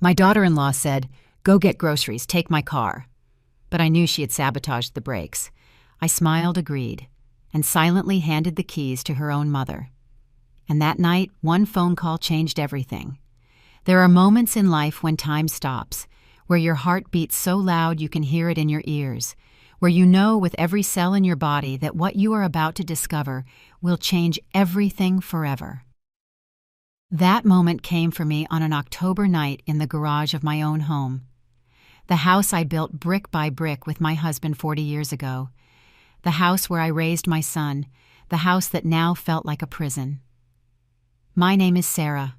My daughter-in-law said, "Go get groceries, take my car." But I knew she had sabotaged the brakes. I smiled, agreed, and silently handed the keys to her own mother. And that night, one phone call changed everything. There are moments in life when time stops, where your heart beats so loud you can hear it in your ears, where you know with every cell in your body that what you are about to discover will change everything forever. That moment came for me on an October night in the garage of my own home. The house I built brick by brick with my husband 40 years ago. The house where I raised my son. The house that now felt like a prison. My name is Sarah.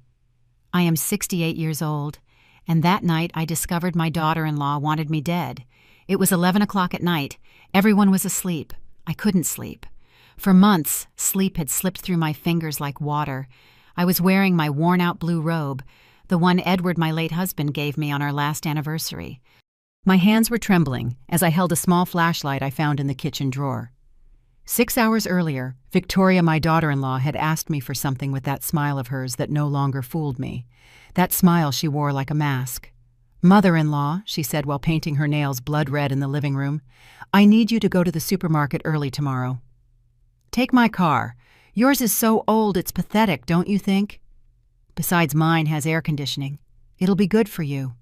I am 68 years old, and that night I discovered my daughter-in-law wanted me dead. It was 11 o'clock at night. Everyone was asleep. I couldn't sleep. For months, sleep had slipped through my fingers like water. I was wearing my worn-out blue robe, the one Edward, my late husband, gave me on our last anniversary. My hands were trembling as I held a small flashlight I found in the kitchen drawer. 6 hours earlier, Victoria, my daughter-in-law, had asked me for something with that smile of hers that no longer fooled me. That smile she wore like a mask. "Mother-in-law," she said while painting her nails blood red in the living room, "I need you to go to the supermarket early tomorrow. Take my car. Yours is so old it's pathetic, don't you think? Besides, mine has air conditioning. It'll be good for you."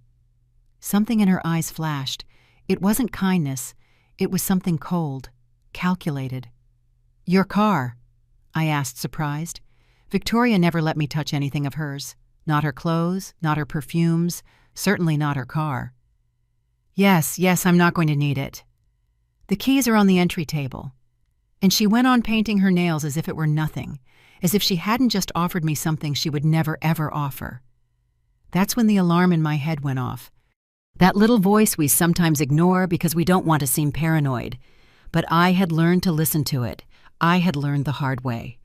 Something in her eyes flashed. It wasn't kindness. It was something cold, calculated. "Your car?" I asked, surprised. Victoria never let me touch anything of hers. Not her clothes, not her perfumes, certainly not her car. Yes, I'm not going to need it. The keys are on the entry table." And she went on painting her nails as if it were nothing, as if she hadn't just offered me something she would never ever offer. That's when the alarm in my head went off. That little voice we sometimes ignore because we don't want to seem paranoid. But I had learned to listen to it. I had learned the hard way.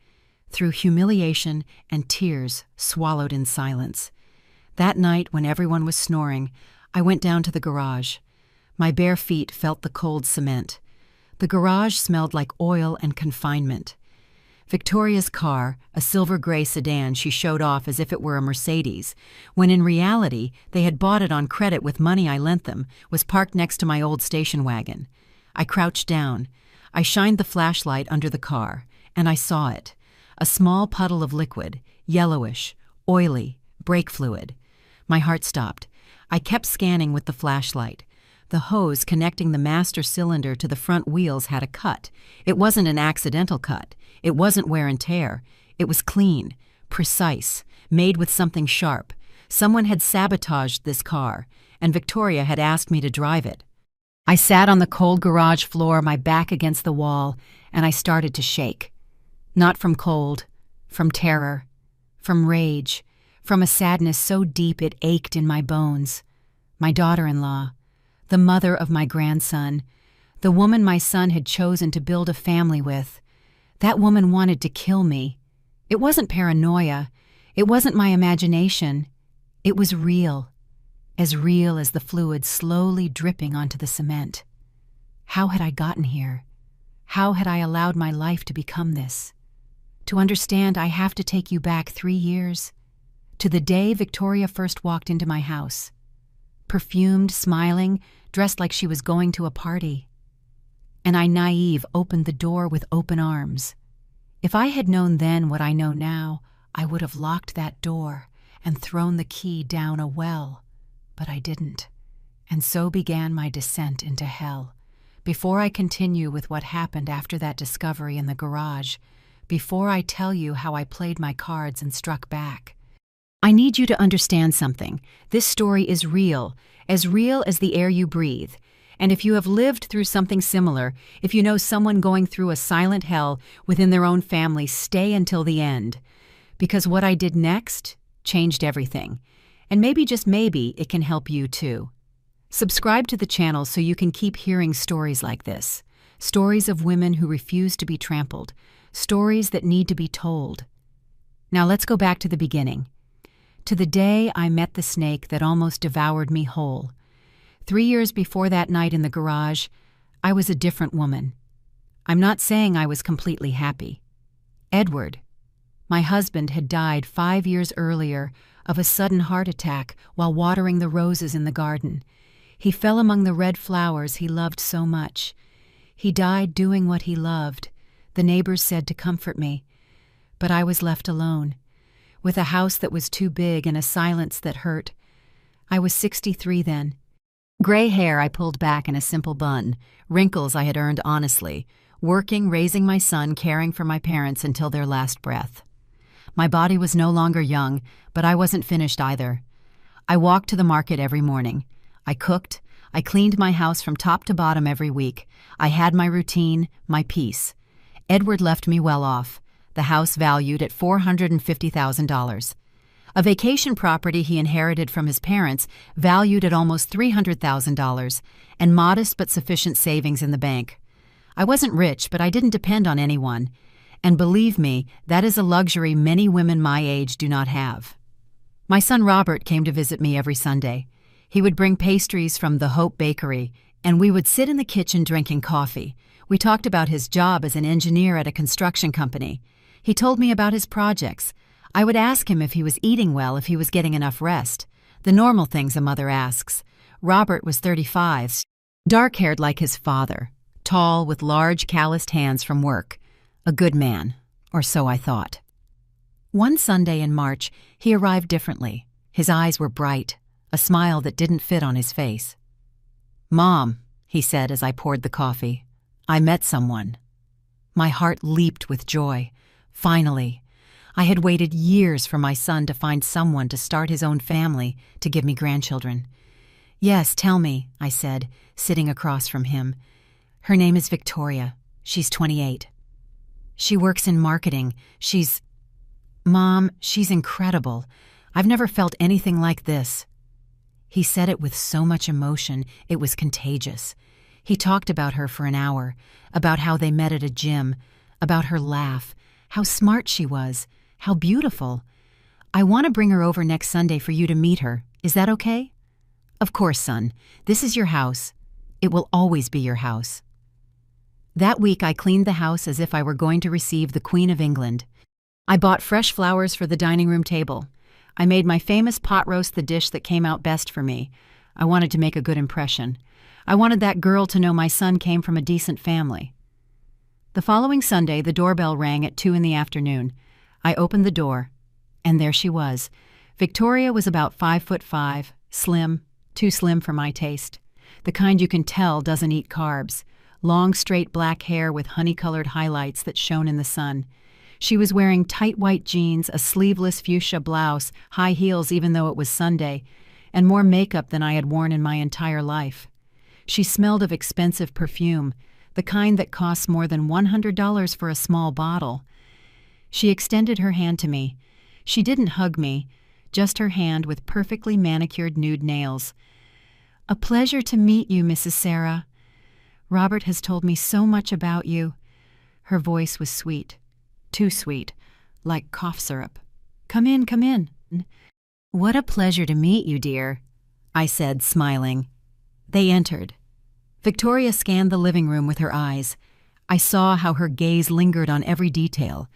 Through humiliation and tears swallowed in silence. That night, when everyone was snoring, I went down to the garage. My bare feet felt the cold cement. The garage smelled like oil and confinement. Victoria's car, a silver gray sedan she showed off as if it were a Mercedes, when in reality they had bought it on credit with money I lent them, was parked next to my old station wagon. I crouched down. I shined the flashlight under the car, and I saw it. A small puddle of liquid, yellowish, oily, brake fluid. My heart stopped. I kept scanning with the flashlight. The hose connecting the master cylinder to the front wheels had a cut. It wasn't an accidental cut. It wasn't wear and tear. It was clean, precise, made with something sharp. Someone had sabotaged this car, and Victoria had asked me to drive it. I sat on the cold garage floor, my back against the wall, and I started to shake. Not from cold, from terror, from rage, from a sadness so deep it ached in my bones. My daughter-in-law, the mother of my grandson, the woman my son had chosen to build a family with. That woman wanted to kill me. It wasn't paranoia. It wasn't my imagination. It was real as the fluid slowly dripping onto the cement. How had I gotten here? How had I allowed my life to become this? To understand, I have to take you back 3 years, to the day Victoria first walked into my house. Perfumed, smiling, dressed like she was going to a party. And I, naive, opened the door with open arms. If I had known then what I know now, I would have locked that door and thrown the key down a well. But I didn't. And so began my descent into hell. Before I continue with what happened after that discovery in the garage, before I tell you how I played my cards and struck back, I need you to understand something. This story is real as the air you breathe. And if you have lived through something similar, if you know someone going through a silent hell within their own family, stay until the end. Because what I did next changed everything. And maybe, just maybe, it can help you too. Subscribe to the channel so you can keep hearing stories like this. Stories of women who refuse to be trampled. Stories that need to be told. Now let's go back to the beginning. To the day I met the snake that almost devoured me whole. 3 years before that night in the garage, I was a different woman. I'm not saying I was completely happy. Edward, My husband had died 5 years earlier of a sudden heart attack while watering the roses in the garden. He fell among the red flowers he loved so much. He died doing what he loved, the neighbors said to comfort me. But I was left alone, with a house that was too big and a silence that hurt. I was 63 then. Gray hair I pulled back in a simple bun, wrinkles I had earned honestly, working, raising my son, caring for my parents until their last breath. My body was no longer young, but I wasn't finished either. I walked to the market every morning. I cooked. I cleaned my house from top to bottom every week. I had my routine, my peace. Edward left me well off, the house valued at $450,000. A vacation property he inherited from his parents valued at almost $300,000, and modest but sufficient savings in the bank. I wasn't rich, but I didn't depend on anyone. And believe me, that is a luxury many women my age do not have. My son Robert came to visit me every Sunday. He would bring pastries from the Hope Bakery, and we would sit in the kitchen drinking coffee. We talked about his job as an engineer at a construction company. He told me about his projects. I would ask him if he was eating well, if he was getting enough rest. The normal things a mother asks. Robert was 35, dark-haired like his father, tall with large calloused hands from work. A good man, or so I thought. One Sunday in March, he arrived differently. His eyes were bright, a smile that didn't fit on his face. "Mom," he said as I poured the coffee, "I met someone." My heart leaped with joy. Finally. I had waited years for my son to find someone to start his own family, to give me grandchildren. "Yes, tell me," I said, sitting across from him. "Her name is Victoria. She's 28. She works in marketing. Mom, she's incredible. I've never felt anything like this." He said it with so much emotion, it was contagious. He talked about her for an hour, about how they met at a gym, about her laugh, how smart she was, how beautiful. "I want to bring her over next Sunday for you to meet her. Is that okay?" "Of course, son. This is your house. It will always be your house." That week I cleaned the house as if I were going to receive the Queen of England. I bought fresh flowers for the dining room table. I made my famous pot roast the dish that came out best for me. I wanted to make a good impression. I wanted that girl to know my son came from a decent family. The following Sunday, the doorbell rang at 2 in the afternoon. I opened the door, and there she was. Victoria was about 5'5", slim, too slim for my taste. The kind you can tell doesn't eat carbs. Long, straight black hair with honey-colored highlights that shone in the sun. She was wearing tight white jeans, a sleeveless fuchsia blouse, high heels even though it was Sunday, and more makeup than I had worn in my entire life. She smelled of expensive perfume, the kind that costs more than $100 for a small bottle. She extended her hand to me. She didn't hug me, just her hand with perfectly manicured nude nails. "A pleasure to meet you, Mrs. Sarah. Robert has told me so much about you." Her voice was sweet, too sweet, like cough syrup. Come in, come in." "What a pleasure to meet you, dear," I said, smiling. They entered. Victoria scanned the living room with her eyes. I saw how her gaze lingered on every detail.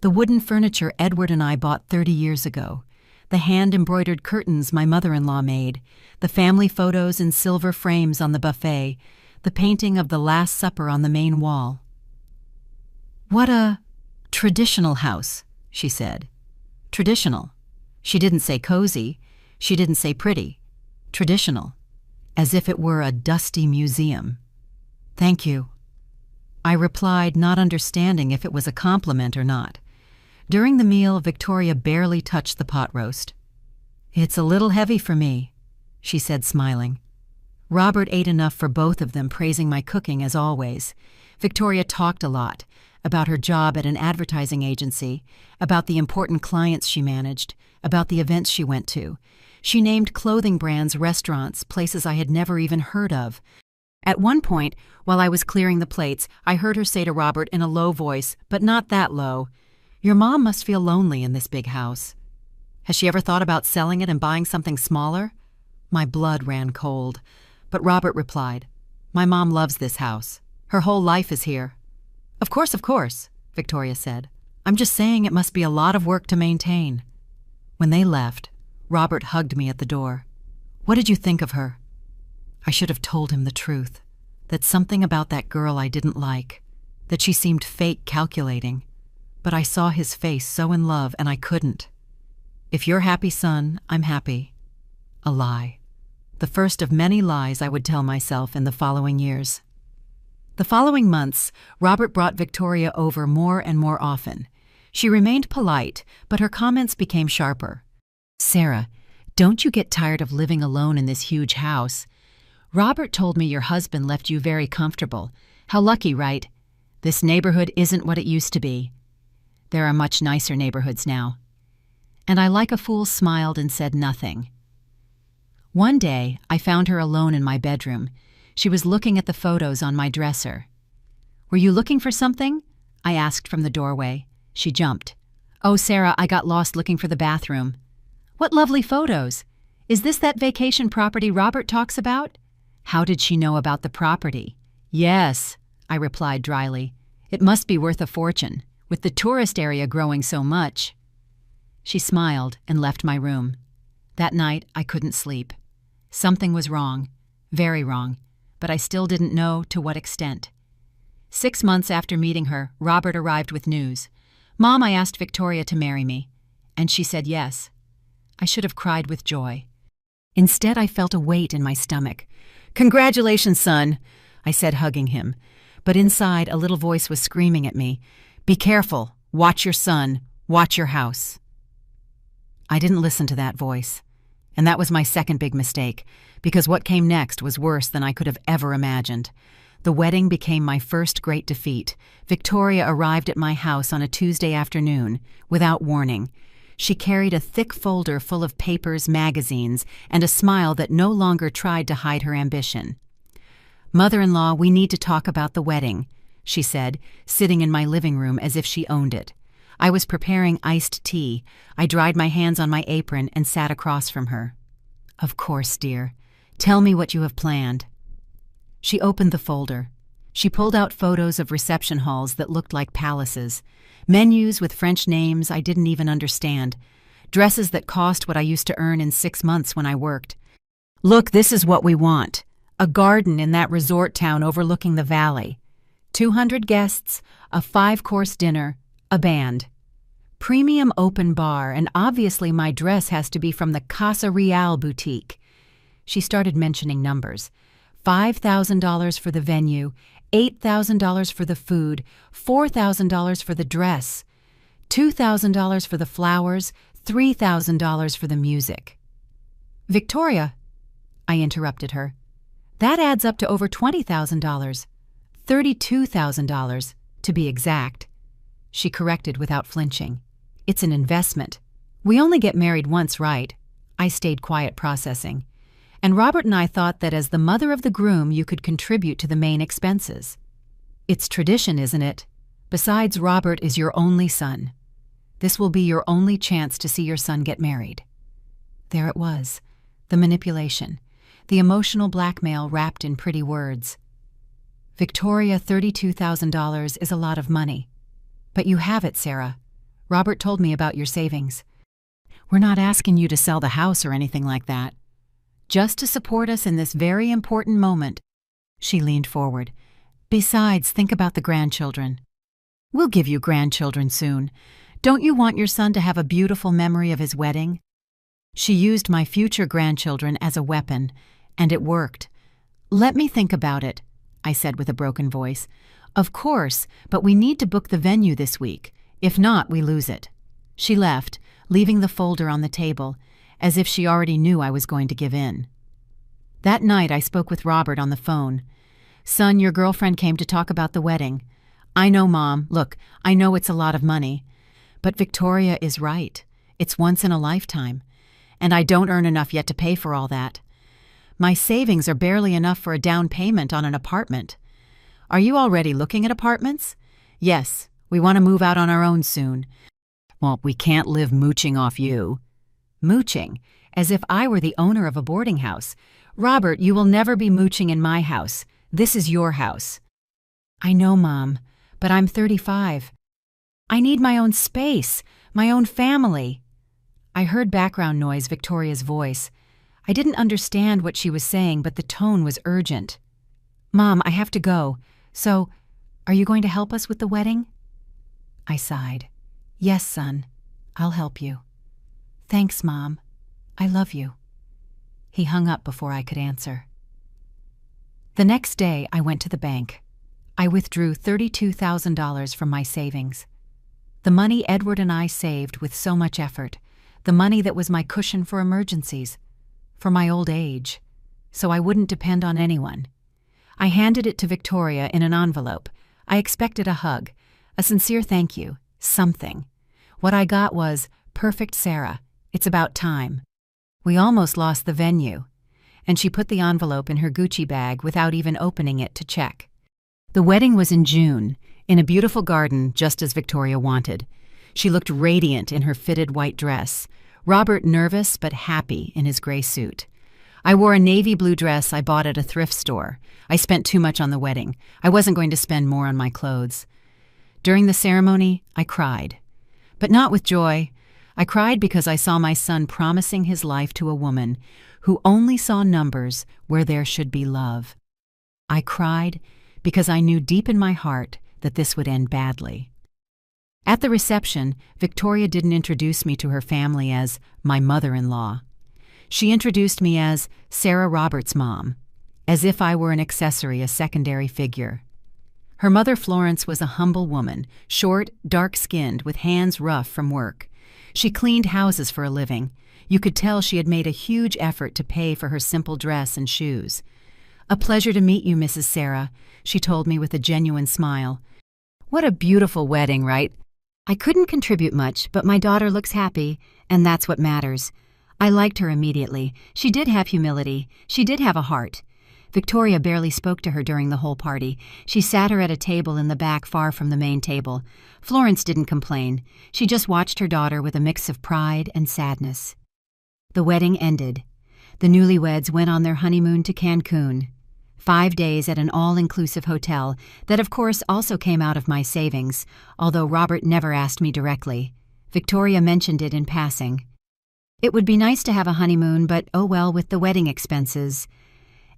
The wooden furniture Edward and I bought 30 years ago. The hand-embroidered curtains my mother-in-law made. The family photos in silver frames on the buffet. The painting of the Last Supper on the main wall. "What a traditional house," she said. Traditional. She didn't say cozy. She didn't say pretty. Traditional. As if it were a dusty museum. "Thank you." I replied, not understanding if it was a compliment or not. During the meal, Victoria barely touched the pot roast. "It's a little heavy for me," she said, smiling. Robert ate enough for both of them, praising my cooking as always. Victoria talked a lot about her job at an advertising agency, about the important clients she managed, about the events she went to. She named clothing brands, restaurants, places I had never even heard of. At one point, while I was clearing the plates, I heard her say to Robert in a low voice, but not that low, "Your mom must feel lonely in this big house. Has she ever thought about selling it and buying something smaller?" My blood ran cold. But Robert replied, "My mom loves this house. Her whole life is here." Of course," Victoria said. I'm just saying it must be a lot of work to maintain." When they left, Robert hugged me at the door. "What did you think of her?" I should have told him the truth, that something about that girl I didn't like, that she seemed fake calculating. But I saw his face so in love and I couldn't. "If you're happy, son, I'm happy." A lie. The first of many lies I would tell myself in the following years. The following months, Robert brought Victoria over more and more often. She remained polite, but her comments became sharper. "Sarah, don't you get tired of living alone in this huge house? Robert told me your husband left you very comfortable. How lucky, right? This neighborhood isn't what it used to be. There are much nicer neighborhoods now." And I like a fool smiled and said nothing. One day, I found her alone in my bedroom. She was looking at the photos on my dresser. "Were you looking for something?" I asked from the doorway. She jumped. "Oh, Sarah, I got lost looking for the bathroom." "What lovely photos! Is this that vacation property Robert talks about?" How did she know about the property? "Yes," I replied dryly. "It must be worth a fortune, with the tourist area growing so much." She smiled and left my room. That night, I couldn't sleep. Something was wrong, very wrong, but I still didn't know to what extent. 6 months after meeting her, Robert arrived with news. "Mom, I asked Victoria to marry me," and she said yes. I should have cried with joy. Instead, I felt a weight in my stomach. "Congratulations, son," I said, hugging him. But inside, a little voice was screaming at me, "Be careful, watch your son, watch your house." I didn't listen to that voice. And that was my second big mistake, because what came next was worse than I could have ever imagined. The wedding became my first great defeat. Victoria arrived at my house on a Tuesday afternoon, without warning. She carried a thick folder full of papers, magazines, and a smile that no longer tried to hide her ambition. "Mother-in-law, we need to talk about the wedding," she said, sitting in my living room as if she owned it. I was preparing iced tea. I dried my hands on my apron and sat across from her. "Of course, dear. Tell me what you have planned." She opened the folder. She pulled out photos of reception halls that looked like palaces, menus with French names I didn't even understand, dresses that cost what I used to earn in 6 months when I worked. "Look, this is what we want. A garden in that resort town overlooking the valley. 200 guests, a 5-course dinner, a band. Premium open bar, and obviously my dress has to be from the Casa Real boutique." She started mentioning numbers. $5,000 for the venue, $8,000 for the food, $4,000 for the dress, $2,000 for the flowers, $3,000 for the music. "Victoria," I interrupted her, "that adds up to over $20,000. $32,000, to be exact." She corrected without flinching. "It's an investment. We only get married once, right?" I stayed quiet, processing. "And Robert and I thought that as the mother of the groom you could contribute to the main expenses." "It's tradition, isn't it? Besides, Robert is your only son. This will be your only chance to see your son get married." There it was, the manipulation, the emotional blackmail wrapped in pretty words. "Victoria, $32,000 is a lot of money. But you have it, Sarah. Robert told me about your savings. We're not asking you to sell the house or anything like that. Just to support us in this very important moment." She leaned forward. "Besides, think about the grandchildren. We'll give you grandchildren soon. Don't you want your son to have a beautiful memory of his wedding?" She used my future grandchildren as a weapon, and it worked. "Let me think about it," I said with a broken voice. "Of course, but we need to book the venue this week. If not, we lose it." She left, leaving the folder on the table, as if she already knew I was going to give in. That night I spoke with Robert on the phone. "Son, your girlfriend came to talk about the wedding." "I know, Mom. Look, I know it's a lot of money. But Victoria is right. It's once in a lifetime. And I don't earn enough yet to pay for all that. My savings are barely enough for a down payment on an apartment. Are you already looking at apartments?" "Yes, we want to move out on our own soon." "Well, we can't live mooching off you." Mooching? As if I were the owner of a boarding house. "Robert, you will never be mooching in my house. This is your house." "I know, Mom, but I'm 35. I need my own space, my own family. I heard background noise, Victoria's voice. I didn't understand what she was saying, but the tone was urgent. Mom, I have to go. So, are you going to help us with the wedding? I sighed. Yes, son. I'll help you. Thanks, Mom. I love you. He hung up before I could answer. The next day, I went to the bank. I withdrew $32,000 from my savings. The money Edward and I saved with so much effort, the money that was my cushion for emergencies, for my old age, so I wouldn't depend on anyone. I handed it to Victoria in an envelope. I expected a hug, a sincere thank you, something. What I got was, "Perfect, Sarah. It's about time." We almost lost the venue, and she put the envelope in her Gucci bag without even opening it to check. The wedding was in June, in a beautiful garden, just as Victoria wanted. She looked radiant in her fitted white dress, Robert nervous but happy in his gray suit. I wore a navy blue dress I bought at a thrift store. I spent too much on the wedding. I wasn't going to spend more on my clothes. During the ceremony, I cried. But not with joy. I cried because I saw my son promising his life to a woman who only saw numbers where there should be love. I cried because I knew deep in my heart that this would end badly. At the reception, Victoria didn't introduce me to her family as my mother-in-law. She introduced me as Sarah Roberts' mom, as if I were an accessory, a secondary figure. Her mother Florence was a humble woman, short, dark-skinned, with hands rough from work. She cleaned houses for a living. You could tell she had made a huge effort to pay for her simple dress and shoes. "A pleasure to meet you, Mrs. Sarah," she told me with a genuine smile. "What a beautiful wedding, right? I couldn't contribute much, but my daughter looks happy, and that's what matters." I liked her immediately. She did have humility. She did have a heart. Victoria barely spoke to her during the whole party. She sat her at a table in the back far from the main table. Florence didn't complain. She just watched her daughter with a mix of pride and sadness. The wedding ended. The newlyweds went on their honeymoon to Cancun. 5 days at an all-inclusive hotel that of course also came out of my savings, although Robert never asked me directly. Victoria mentioned it in passing. It would be nice to have a honeymoon, but oh well with the wedding expenses.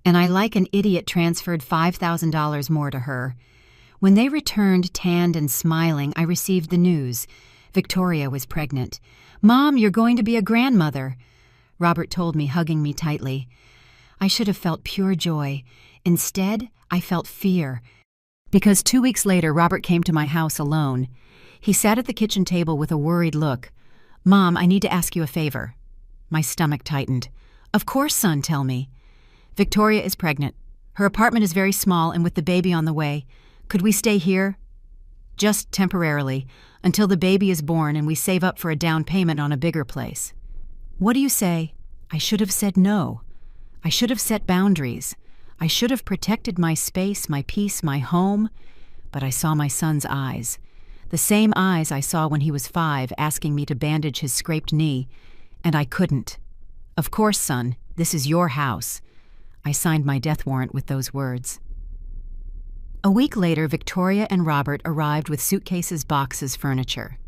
And I like an idiot transferred $5,000 more to her. When they returned tanned and smiling, I received the news. Victoria was pregnant. "Mom, you're going to be a grandmother," Robert told me, hugging me tightly. I should have felt pure joy. Instead, I felt fear. Because 2 weeks later, Robert came to my house alone. He sat at the kitchen table with a worried look. "Mom, I need to ask you a favor." My stomach tightened. "Of course, son, tell me." "Victoria is pregnant. Her apartment is very small, and with the baby on the way. Could we stay here?" "Just temporarily, until the baby is born and we save up for a down payment on a bigger place." "What do you say?" I should have said no. I should have set boundaries. I should have protected my space, my peace, my home. But I saw my son's eyes. The same eyes I saw when he was 5, asking me to bandage his scraped knee. And I couldn't. "Of course, son, this is your house." I signed my death warrant with those words. A week later, Victoria and Robert arrived with suitcases, boxes, furniture.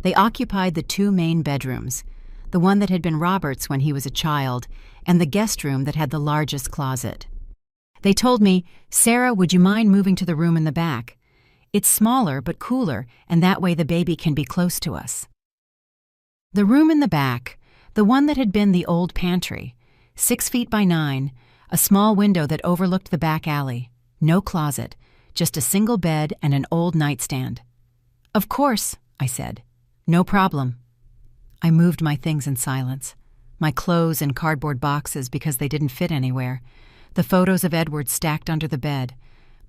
They occupied the 2 main bedrooms, the one that had been Robert's when he was a child, and the guest room that had the largest closet. They told me, "Sarah, would you mind moving to the room in the back? It's smaller but cooler, and that way the baby can be close to us." The room in the back, the one that had been the old pantry, 6 feet by 9, a small window that overlooked the back alley, no closet, just a single bed and an old nightstand. "Of course," I said. "No problem." I moved my things in silence, my clothes in cardboard boxes because they didn't fit anywhere, the photos of Edward stacked under the bed,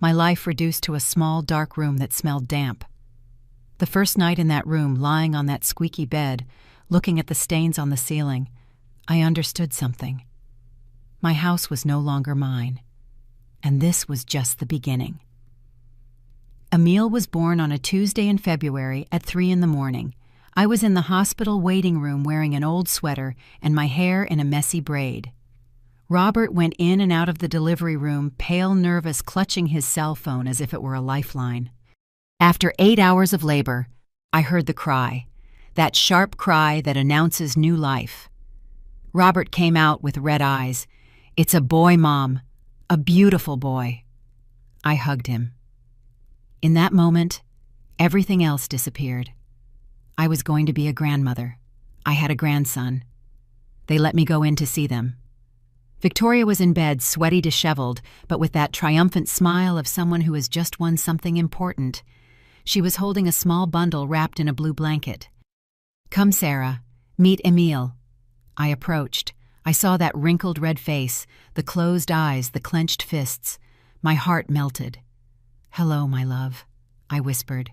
my life reduced to a small, dark room that smelled damp. The first night in that room, lying on that squeaky bed, looking at the stains on the ceiling, I understood something. My house was no longer mine, and this was just the beginning. Emile was born on a Tuesday in February at 3 in the morning. I was in the hospital waiting room wearing an old sweater and my hair in a messy braid. Robert went in and out of the delivery room, pale, nervous, clutching his cell phone as if it were a lifeline. After 8 hours of labor, I heard the cry, that sharp cry that announces new life. Robert came out with red eyes. "It's a boy, Mom. A beautiful boy." I hugged him. In that moment, everything else disappeared. I was going to be a grandmother. I had a grandson. They let me go in to see them. Victoria was in bed, sweaty, disheveled, but with that triumphant smile of someone who has just won something important. She was holding a small bundle wrapped in a blue blanket. "Come, Sarah. Meet Emile." I approached. I saw that wrinkled red face, the closed eyes, the clenched fists. My heart melted. "Hello, my love," I whispered.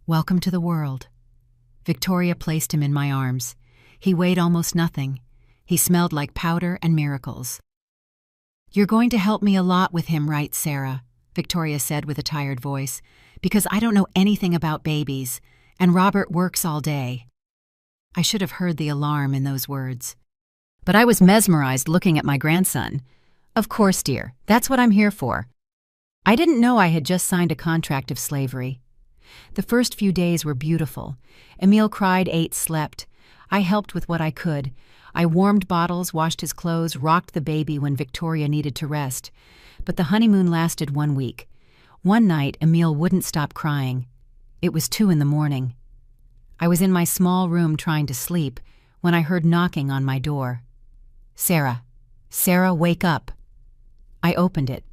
"Welcome to the world." Victoria placed him in my arms. He weighed almost nothing. He smelled like powder and miracles. "You're going to help me a lot with him, right, Sarah?" Victoria said with a tired voice, "because I don't know anything about babies, and Robert works all day." I should have heard the alarm in those words. But I was mesmerized looking at my grandson. "Of course, dear, that's what I'm here for." I didn't know I had just signed a contract of slavery. The first few days were beautiful. Emile cried, ate, slept. I helped with what I could. I warmed bottles, washed his clothes, rocked the baby when Victoria needed to rest. But the honeymoon lasted 1 week. One night, Emile wouldn't stop crying. It was 2 a.m. I was in my small room trying to sleep when I heard knocking on my door. "Sarah, Sarah, wake up." I opened it.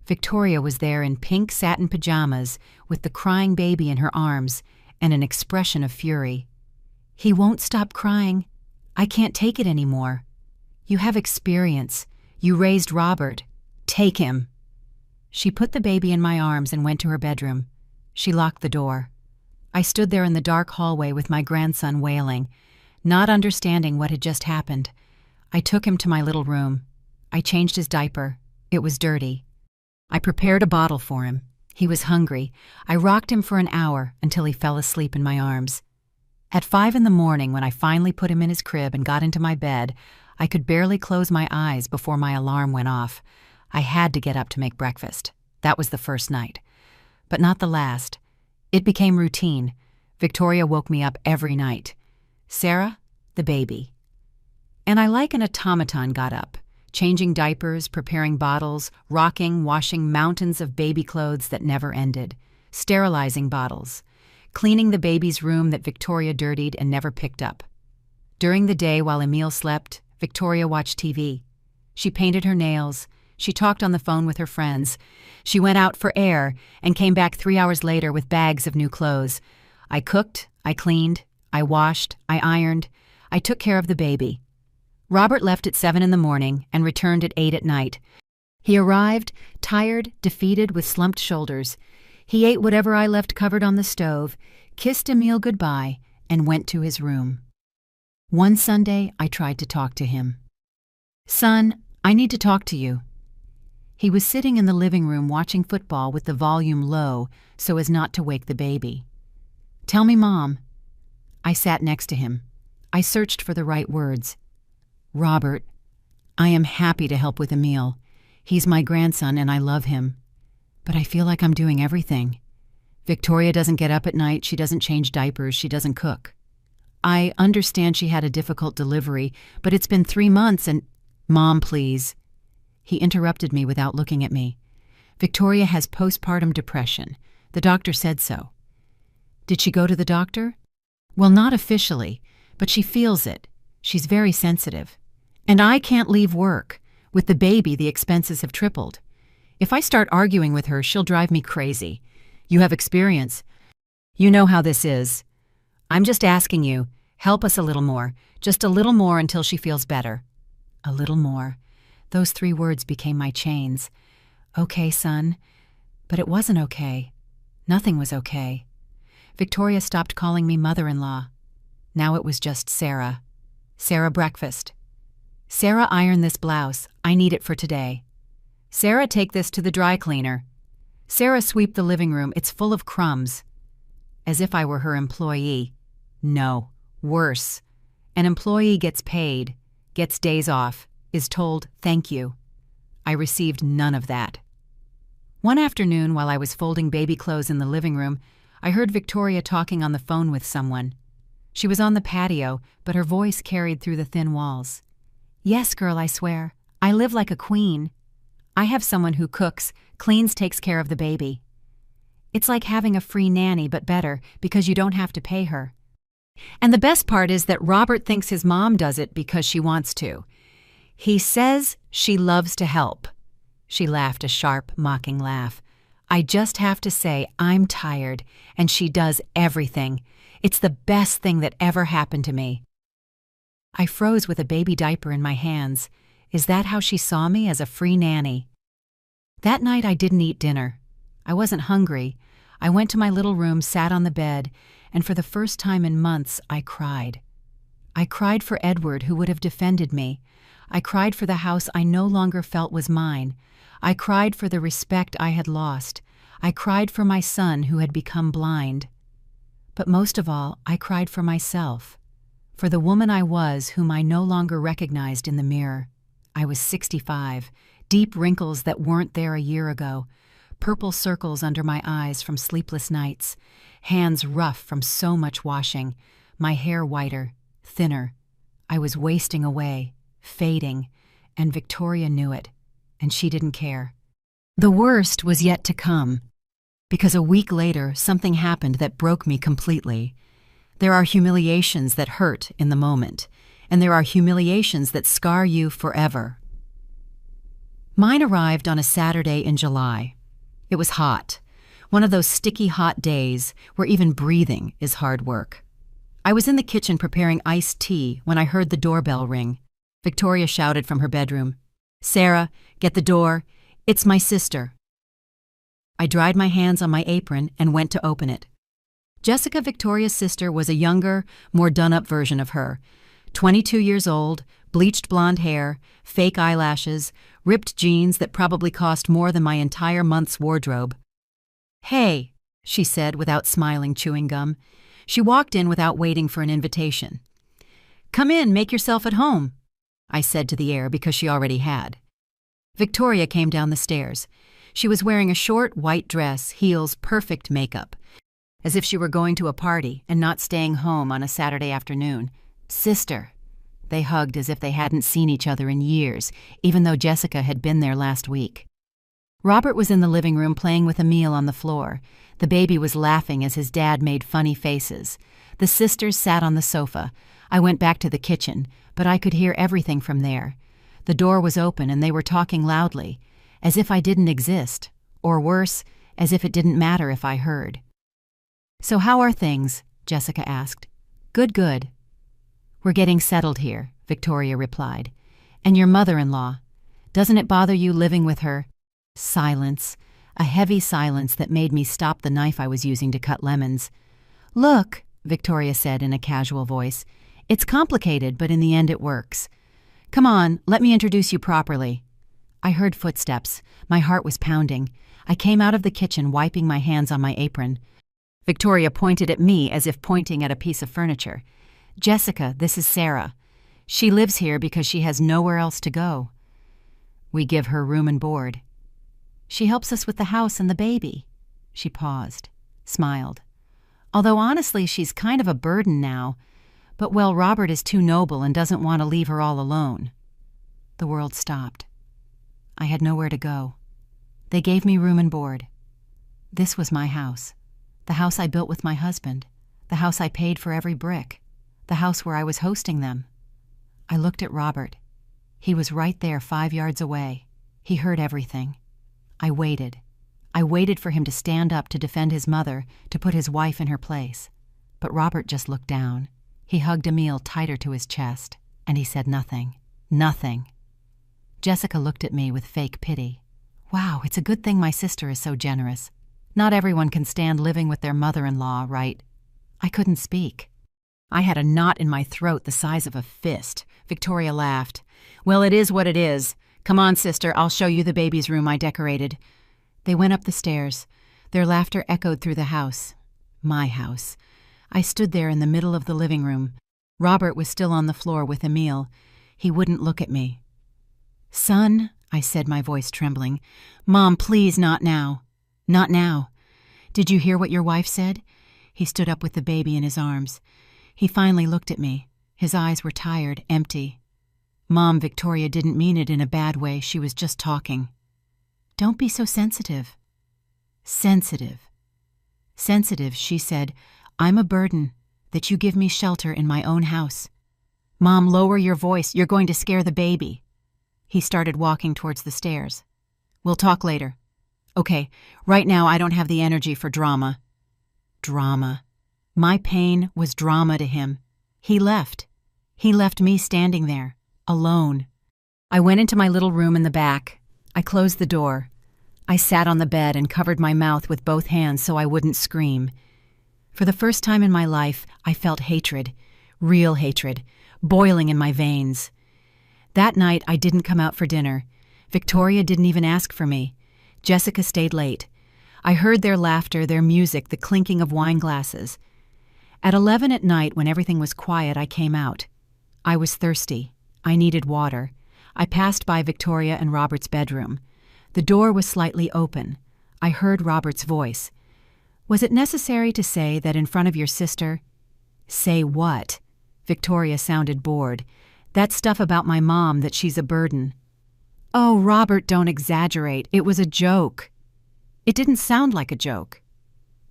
Victoria was there in pink satin pajamas with the crying baby in her arms and an expression of fury. "He won't stop crying. I can't take it anymore. You have experience. You raised Robert. Take him." She put the baby in my arms and went to her bedroom. She locked the door. I stood there in the dark hallway with my grandson wailing, not understanding what had just happened. I took him to my little room. I changed his diaper. It was dirty. I prepared a bottle for him. He was hungry. I rocked him for an hour until he fell asleep in my arms. At 5 a.m, when I finally put him in his crib and got into my bed, I could barely close my eyes before my alarm went off. I had to get up to make breakfast. That was the first night. But not the last. It became routine. Victoria woke me up every night. Sarah, the baby. And I like an automaton got up, changing diapers, preparing bottles, rocking, washing mountains of baby clothes that never ended, sterilizing bottles, cleaning the baby's room that Victoria dirtied and never picked up. During the day while Emile slept, Victoria watched TV. She painted her nails. She talked on the phone with her friends. She went out for air and came back 3 hours later with bags of new clothes. I cooked, I cleaned, I washed, I ironed. I took care of the baby. Robert left at 7 a.m. and returned at 8 p.m. He arrived, tired, defeated, with slumped shoulders. He ate whatever I left covered on the stove, kissed Emile goodbye, and went to his room. One Sunday, I tried to talk to him. "Son, I need to talk to you." He was sitting in the living room watching football with the volume low so as not to wake the baby. "Tell me, Mom." I sat next to him. I searched for the right words. "Robert, I am happy to help with Emile. He's my grandson and I love him. But I feel like I'm doing everything. Victoria doesn't get up at night, she doesn't change diapers, she doesn't cook. I understand she had a difficult delivery, but it's been 3 months and—" "Mom, please." He interrupted me without looking at me. "Victoria has postpartum depression. The doctor said so." "Did she go to the doctor?" "Well, not officially, but she feels it. She's very sensitive. And I can't leave work. With the baby, the expenses have tripled. If I start arguing with her, she'll drive me crazy. You have experience. You know how this is. I'm just asking you, help us a little more, just a little more until she feels better." A little more. Those 3 words became my chains. "Okay, son." But it wasn't okay. Nothing was okay. Victoria stopped calling me mother-in-law. Now it was just Sarah. "Sarah, breakfast." "Sarah, iron this blouse. I need it for today." "Sarah, take this to the dry cleaner." "Sarah, sweep the living room. It's full of crumbs." As if I were her employee. No, worse. An employee gets paid, gets days off, is told thank you. I received none of that. One afternoon while I was folding baby clothes in the living room, I heard Victoria talking on the phone with someone. She was on the patio, but her voice carried through the thin walls. "Yes, girl, I swear. I live like a queen. I have someone who cooks, cleans, takes care of the baby. It's like having a free nanny, but better, because you don't have to pay her. And the best part is that Robert thinks his mom does it because she wants to. He says she loves to help." She laughed a sharp, mocking laugh. "I just have to say I'm tired, and she does everything. It's the best thing that ever happened to me." I froze with a baby diaper in my hands. Is that how she saw me, as a free nanny? That night I didn't eat dinner. I wasn't hungry. I went to my little room, sat on the bed, and for the first time in months I cried. I cried for Edward, who would have defended me. I cried for the house I no longer felt was mine. I cried for the respect I had lost. I cried for my son, who had become blind. But most of all, I cried for myself, for the woman I was, whom I no longer recognized in the mirror. I was 65, deep wrinkles that weren't there a year ago, purple circles under my eyes from sleepless nights, hands rough from so much washing, my hair whiter, thinner. I was wasting away, fading, and Victoria knew it, and she didn't care. The worst was yet to come, because a week later something happened that broke me completely. There are humiliations that hurt in the moment, and there are humiliations that scar you forever. Mine arrived on a Saturday in July. It was hot, one of those sticky hot days where even breathing is hard work. I was in the kitchen preparing iced tea when I heard the doorbell ring. Victoria shouted from her bedroom, "Sarah, get the door. It's my sister." I dried my hands on my apron and went to open it. Jessica, Victoria's sister, was a younger, more done-up version of her. 22 years old, bleached blonde hair, fake eyelashes, ripped jeans that probably cost more than my entire month's wardrobe. "Hey," she said without smiling, chewing gum. She walked in without waiting for an invitation. "Come in, make yourself at home," I said to the air because she already had. Victoria came down the stairs. She was wearing a short white dress, heels, perfect makeup, as if she were going to a party and not staying home on a Saturday afternoon. "Sister." They hugged as if they hadn't seen each other in years, even though Jessica had been there last week. Robert was in the living room playing with Emile on the floor. The baby was laughing as his dad made funny faces. The sisters sat on the sofa. I went back to the kitchen, but I could hear everything from there. The door was open and they were talking loudly, as if I didn't exist, or worse, as if it didn't matter if I heard. "So how are things?" Jessica asked. "Good, good." "We're getting settled here," Victoria replied. "And your mother-in-law, doesn't it bother you living with her?" Silence, a heavy silence that made me stop the knife I was using to cut lemons. "Look," Victoria said in a casual voice, "it's complicated, but in the end it works. Come on, let me introduce you properly." I heard footsteps. My heart was pounding. I came out of the kitchen, wiping my hands on my apron. Victoria pointed at me as if pointing at a piece of furniture. "Jessica, this is Sarah. She lives here because she has nowhere else to go. We give her room and board. She helps us with the house and the baby." She paused, smiled. "Although honestly, she's kind of a burden now. But well, Robert is too noble and doesn't want to leave her all alone." The world stopped. I had nowhere to go. They gave me room and board. This was my house. The house I built with my husband. The house I paid for every brick. The house where I was hosting them. I looked at Robert. He was right there 5 yards away. He heard everything. I waited. I waited for him to stand up to defend his mother, to put his wife in her place. But Robert just looked down. He hugged Emile tighter to his chest, and he said nothing. Nothing. Jessica looked at me with fake pity. Wow, it's a good thing my sister is so generous. Not everyone can stand living with their mother-in-law, right? I couldn't speak. I had a knot in my throat the size of a fist. Victoria laughed. "Well, it is what it is. Come on, sister, I'll show you the baby's room I decorated." They went up the stairs. Their laughter echoed through the house. My house. I stood there in the middle of the living room. Robert was still on the floor with Emile. He wouldn't look at me. "Son," I said, my voice trembling. "Mom, please, not now. Not now. Did you hear what your wife said? He stood up with the baby in his arms. He finally looked at me. His eyes were tired, empty. Mom, Victoria didn't mean it in a bad way. She was just talking. Don't be so sensitive. Sensitive. Sensitive, she said. I'm a burden, that you give me shelter in my own house. Mom, lower your voice. You're going to scare the baby. He started walking towards the stairs. We'll talk later. Okay, right now I don't have the energy for drama. Drama. My pain was drama to him. He left. He left me standing there, alone. I went into my little room in the back. I closed the door. I sat on the bed and covered my mouth with both hands so I wouldn't scream. For the first time in my life, I felt hatred, real hatred, boiling in my veins. That night, I didn't come out for dinner. Victoria didn't even ask for me. Jessica stayed late. I heard their laughter, their music, the clinking of wine glasses. At 11 at night, when everything was quiet, I came out. I was thirsty. I needed water. I passed by Victoria and Robert's bedroom. The door was slightly open. I heard Robert's voice. Was it necessary to say that in front of your sister? Say what? Victoria sounded bored. That stuff about my mom, that she's a burden. Oh, Robert, don't exaggerate. It was a joke. It didn't sound like a joke.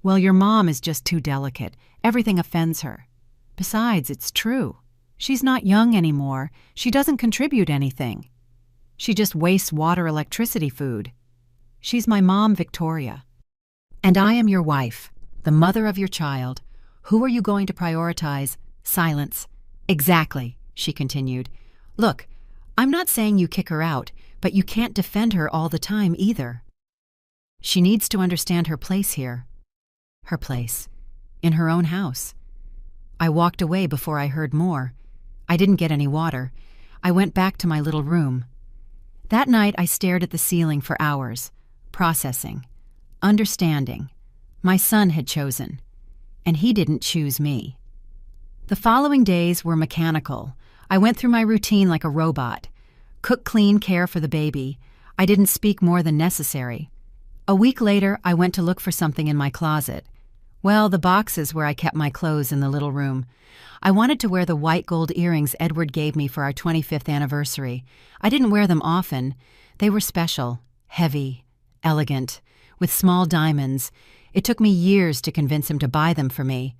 Well, your mom is just too delicate. Everything offends her. Besides, it's true. She's not young anymore. She doesn't contribute anything. She just wastes water, electricity, food. She's my mom, Victoria. And I am your wife, the mother of your child. Who are you going to prioritize? Silence. Exactly, she continued. Look, I'm not saying you kick her out, but you can't defend her all the time either. She needs to understand her place here. Her place. In her own house. I walked away before I heard more. I didn't get any water. I went back to my little room. That night I stared at the ceiling for hours, processing, understanding. My son had chosen, and he didn't choose me. The following days were mechanical. I went through my routine like a robot. Cook, clean, care for the baby. I didn't speak more than necessary. A week later, I went to look for something in my closet. Well, the boxes where I kept my clothes in the little room. I wanted to wear the white gold earrings Edward gave me for our 25th anniversary. I didn't wear them often. They were special, heavy, elegant, with small diamonds. It took me years to convince him to buy them for me.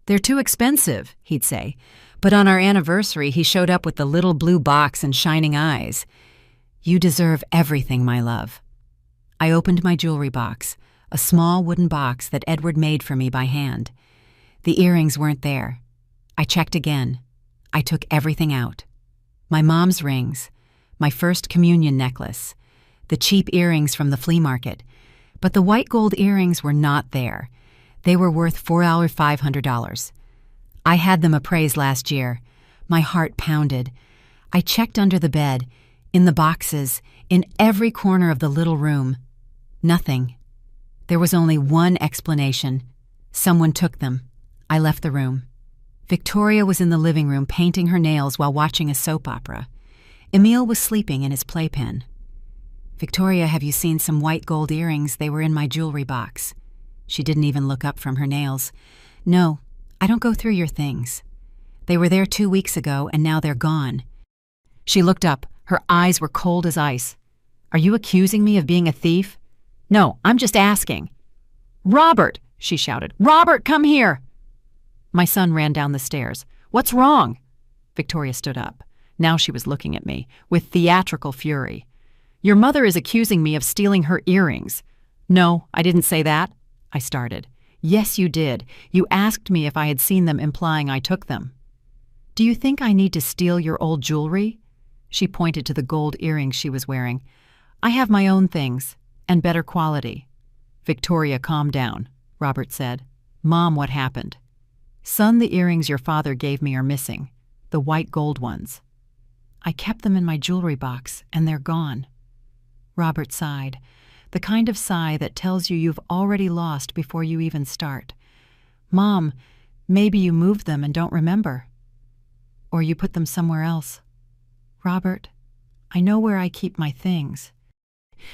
They're too expensive, he'd say. But on our anniversary, he showed up with the little blue box and shining eyes. You deserve everything, my love. I opened my jewelry box, a small wooden box that Edward made for me by hand. The earrings weren't there. I checked again. I took everything out. My mom's rings, my first communion necklace, the cheap earrings from the flea market. But the white gold earrings were not there. They were worth $500. I had them appraised last year. My heart pounded. I checked under the bed, in the boxes, in every corner of the little room. Nothing. There was only one explanation. Someone took them. I left the room. Victoria was in the living room painting her nails while watching a soap opera. Emil was sleeping in his playpen. Victoria, have you seen some white gold earrings? They were in my jewelry box. She didn't even look up from her nails. No, I don't go through your things. They were there 2 weeks ago, and now they're gone. She looked up. Her eyes were cold as ice. Are you accusing me of being a thief? No, I'm just asking. Robert, she shouted. Robert, come here. My son ran down the stairs. What's wrong? Victoria stood up. Now she was looking at me with theatrical fury. Your mother is accusing me of stealing her earrings. No, I didn't say that. I started. Yes, you did. You asked me if I had seen them, implying I took them. Do you think I need to steal your old jewelry? She pointed to the gold earrings she was wearing. I have my own things, and better quality. Victoria, calm down, Robert said. Mom, what happened? Son, the earrings your father gave me are missing. The white gold ones. I kept them in my jewelry box, and they're gone. Robert sighed, the kind of sigh that tells you you've already lost before you even start. Mom, maybe you moved them and don't remember. Or you put them somewhere else. Robert, I know where I keep my things.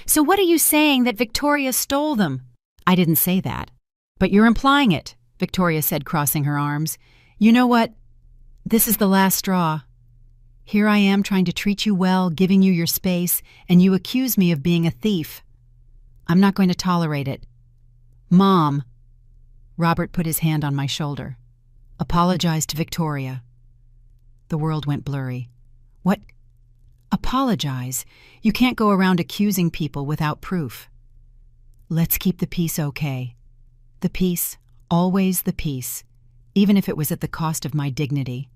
So what are you saying, that Victoria stole them? I didn't say that, but you're implying it. Victoria said, crossing her arms. "You know what? This is the last straw. Here I am trying to treat you well, giving you your space, and you accuse me of being a thief. I'm not going to tolerate it. Mom." Robert put his hand on my shoulder. "Apologize to Victoria." The world went blurry. "What? Apologize? You can't go around accusing people without proof." "Let's keep the peace, okay? The peace, always the peace, even if it was at the cost of my dignity."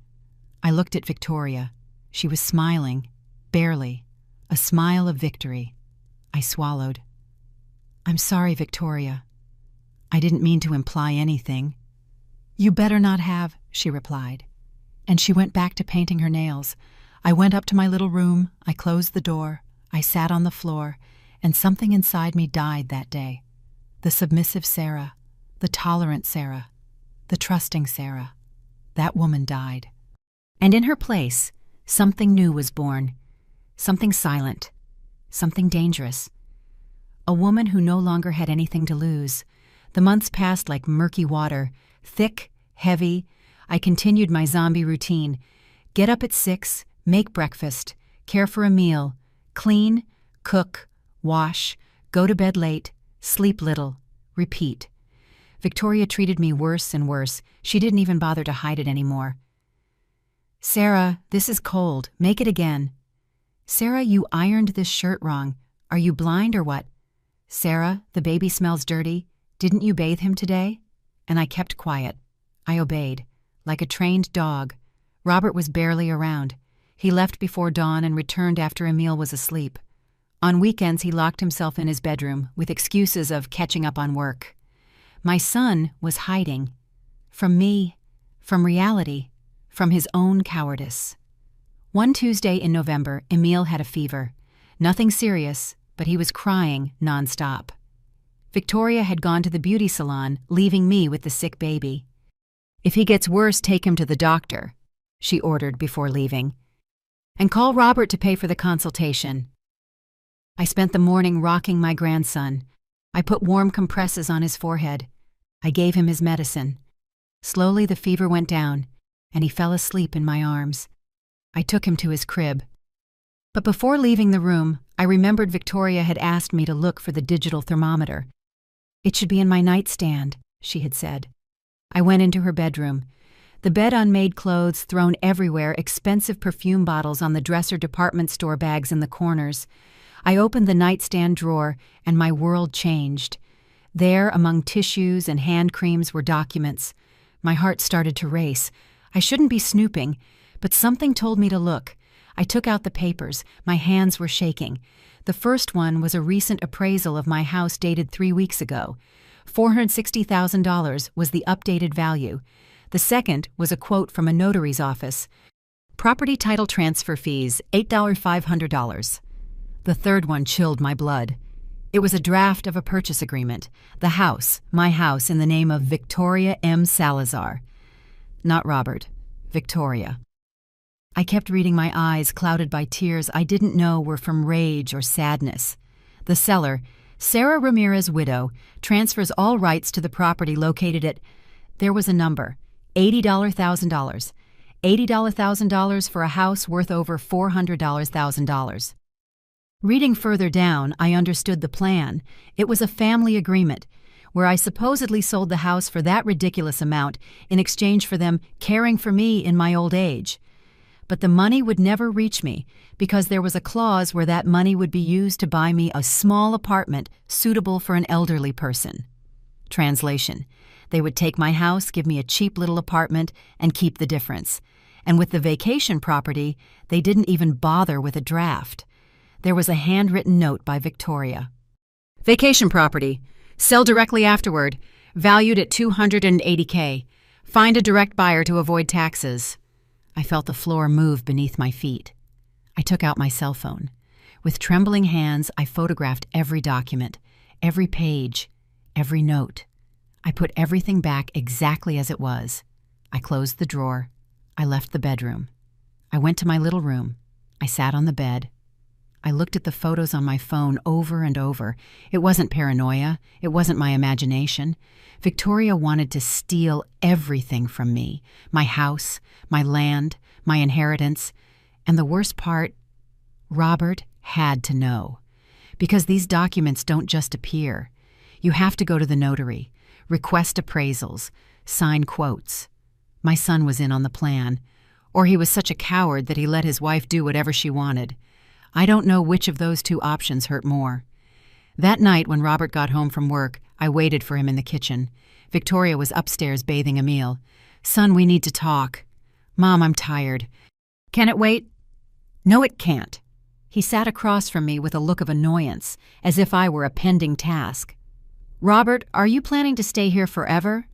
I looked at Victoria. She was smiling, barely, a smile of victory. I swallowed. "I'm sorry, Victoria. I didn't mean to imply anything." "You better not have," she replied. And she went back to painting her nails. I went up to my little room, I closed the door, I sat on the floor, and something inside me died that day. The submissive Sarah, the tolerant Sarah, the trusting Sarah. That woman died. And in her place, something new was born. Something silent, something dangerous. A woman who no longer had anything to lose. The months passed like murky water, thick, heavy. I continued my zombie routine. Get up at 6, make breakfast, care for a meal, clean, cook, wash, go to bed late, sleep little, repeat. Victoria treated me worse and worse. She didn't even bother to hide it anymore. "Sarah, this is cold. Make it again." "Sarah, you ironed this shirt wrong. Are you blind or what?" "Sarah, the baby smells dirty. Didn't you bathe him today?" And I kept quiet. I obeyed, like a trained dog. Robert was barely around. He left before dawn and returned after Emile was asleep. On weekends, he locked himself in his bedroom with excuses of catching up on work. My son was hiding. From me, from reality, from his own cowardice. One Tuesday in November, Emile had a fever. Nothing serious, but he was crying nonstop. Victoria had gone to the beauty salon, leaving me with the sick baby. "If he gets worse, take him to the doctor," she ordered before leaving. "And call Robert to pay for the consultation." I spent the morning rocking my grandson. I put warm compresses on his forehead. I gave him his medicine. Slowly the fever went down, and he fell asleep in my arms. I took him to his crib. But before leaving the room, I remembered Victoria had asked me to look for the digital thermometer. "It should be in my nightstand," she had said. I went into her bedroom. The bed unmade clothes thrown everywhere, expensive perfume bottles on the dresser, department store bags in the corners. I opened the nightstand drawer, and my world changed. There, among tissues and hand creams, were documents. My heart started to race. I shouldn't be snooping, but something told me to look. I took out the papers. My hands were shaking. The first one was a recent appraisal of my house dated 3 weeks ago. $460,000 was the updated value. The second was a quote from a notary's office. Property title transfer fees, $8,500. The third one chilled my blood. It was a draft of a purchase agreement. The house, my house, in the name of Victoria M. Salazar. Not Robert, Victoria. I kept reading, my eyes clouded by tears I didn't know were from rage or sadness. The seller, Sarah Ramirez, widow, transfers all rights to the property located at... There was a number, $80,000. $80,000 for a house worth over $400,000. Reading further down, I understood the plan. It was a family agreement, where I supposedly sold the house for that ridiculous amount in exchange for them caring for me in my old age. But the money would never reach me because there was a clause where that money would be used to buy me a small apartment suitable for an elderly person. Translation: they would take my house, give me a cheap little apartment, and keep the difference. And with the vacation property, they didn't even bother with a draft. There was a handwritten note by Victoria. "Vacation property. Sell directly afterward. Valued at $280K. Find a direct buyer to avoid taxes." I felt the floor move beneath my feet. I took out my cell phone. With trembling hands, I photographed every document, every page, every note. I put everything back exactly as it was. I closed the drawer. I left the bedroom. I went to my little room. I sat on the bed. I looked at the photos on my phone over and over. It wasn't paranoia. It wasn't my imagination. Victoria wanted to steal everything from me. My house, my land, my inheritance. And the worst part, Robert had to know. Because these documents don't just appear. You have to go to the notary, request appraisals, sign quotes. My son was in on the plan. Or he was such a coward that he let his wife do whatever she wanted. I don't know which of those two options hurt more. That night when Robert got home from work, I waited for him in the kitchen. Victoria was upstairs bathing Emil. "Son, we need to talk." "Mom, I'm tired." "Can it wait?" "No, it can't." He sat across from me with a look of annoyance, as if I were a pending task. "Robert, are you planning to stay here forever?"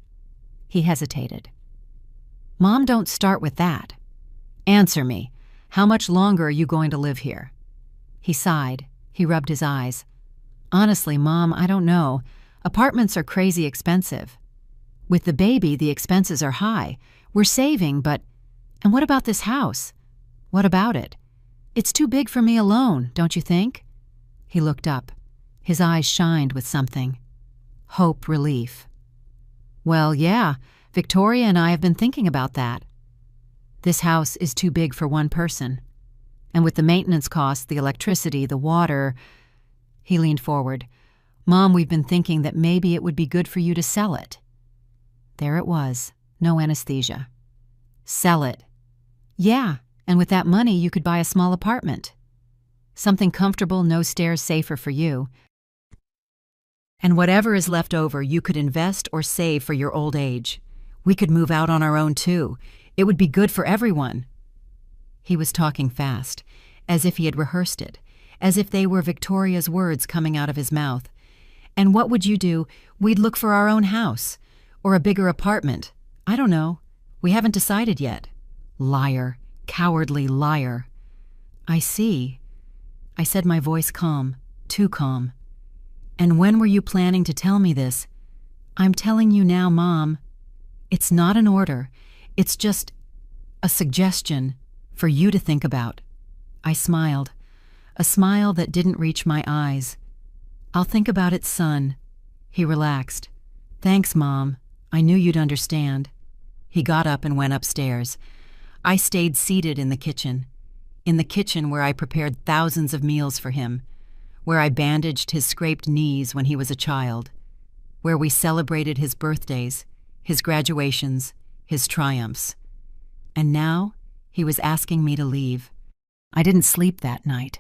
He hesitated. "Mom, don't start with that. Answer me. How much longer are you going to live here?" He sighed. He rubbed his eyes. "Honestly, Mom, I don't know. Apartments are crazy expensive. With the baby, the expenses are high. We're saving, but... And what about this house? What about it? It's too big for me alone, don't you think?" He looked up. His eyes shined with something. Hope, relief. "Well, yeah, Victoria and I have been thinking about that. This house is too big for one person. And with the maintenance costs, the electricity, the water..." He leaned forward. "Mom, we've been thinking that maybe it would be good for you to sell it." There it was, no anesthesia. "Sell it." "Yeah, and with that money you could buy a small apartment. Something comfortable, no stairs, safer for you. And whatever is left over you could invest or save for your old age. We could move out on our own too. It would be good for everyone." He was talking fast, as if he had rehearsed it, as if they were Victoria's words coming out of his mouth. "And what would you do? We'd look for our own house. Or a bigger apartment. I don't know. We haven't decided yet." Liar. Cowardly liar. "I see." I said, my voice calm. Too calm. "And when were you planning to tell me this?" "I'm telling you now, Mom. It's not an order. It's just a suggestion for you to think about." I smiled. A smile that didn't reach my eyes. "I'll think about it, son." He relaxed. "Thanks, Mom. I knew you'd understand." He got up and went upstairs. I stayed seated in the kitchen where I prepared thousands of meals for him, where I bandaged his scraped knees when he was a child, where we celebrated his birthdays, his graduations, his triumphs. And now he was asking me to leave. I didn't sleep that night.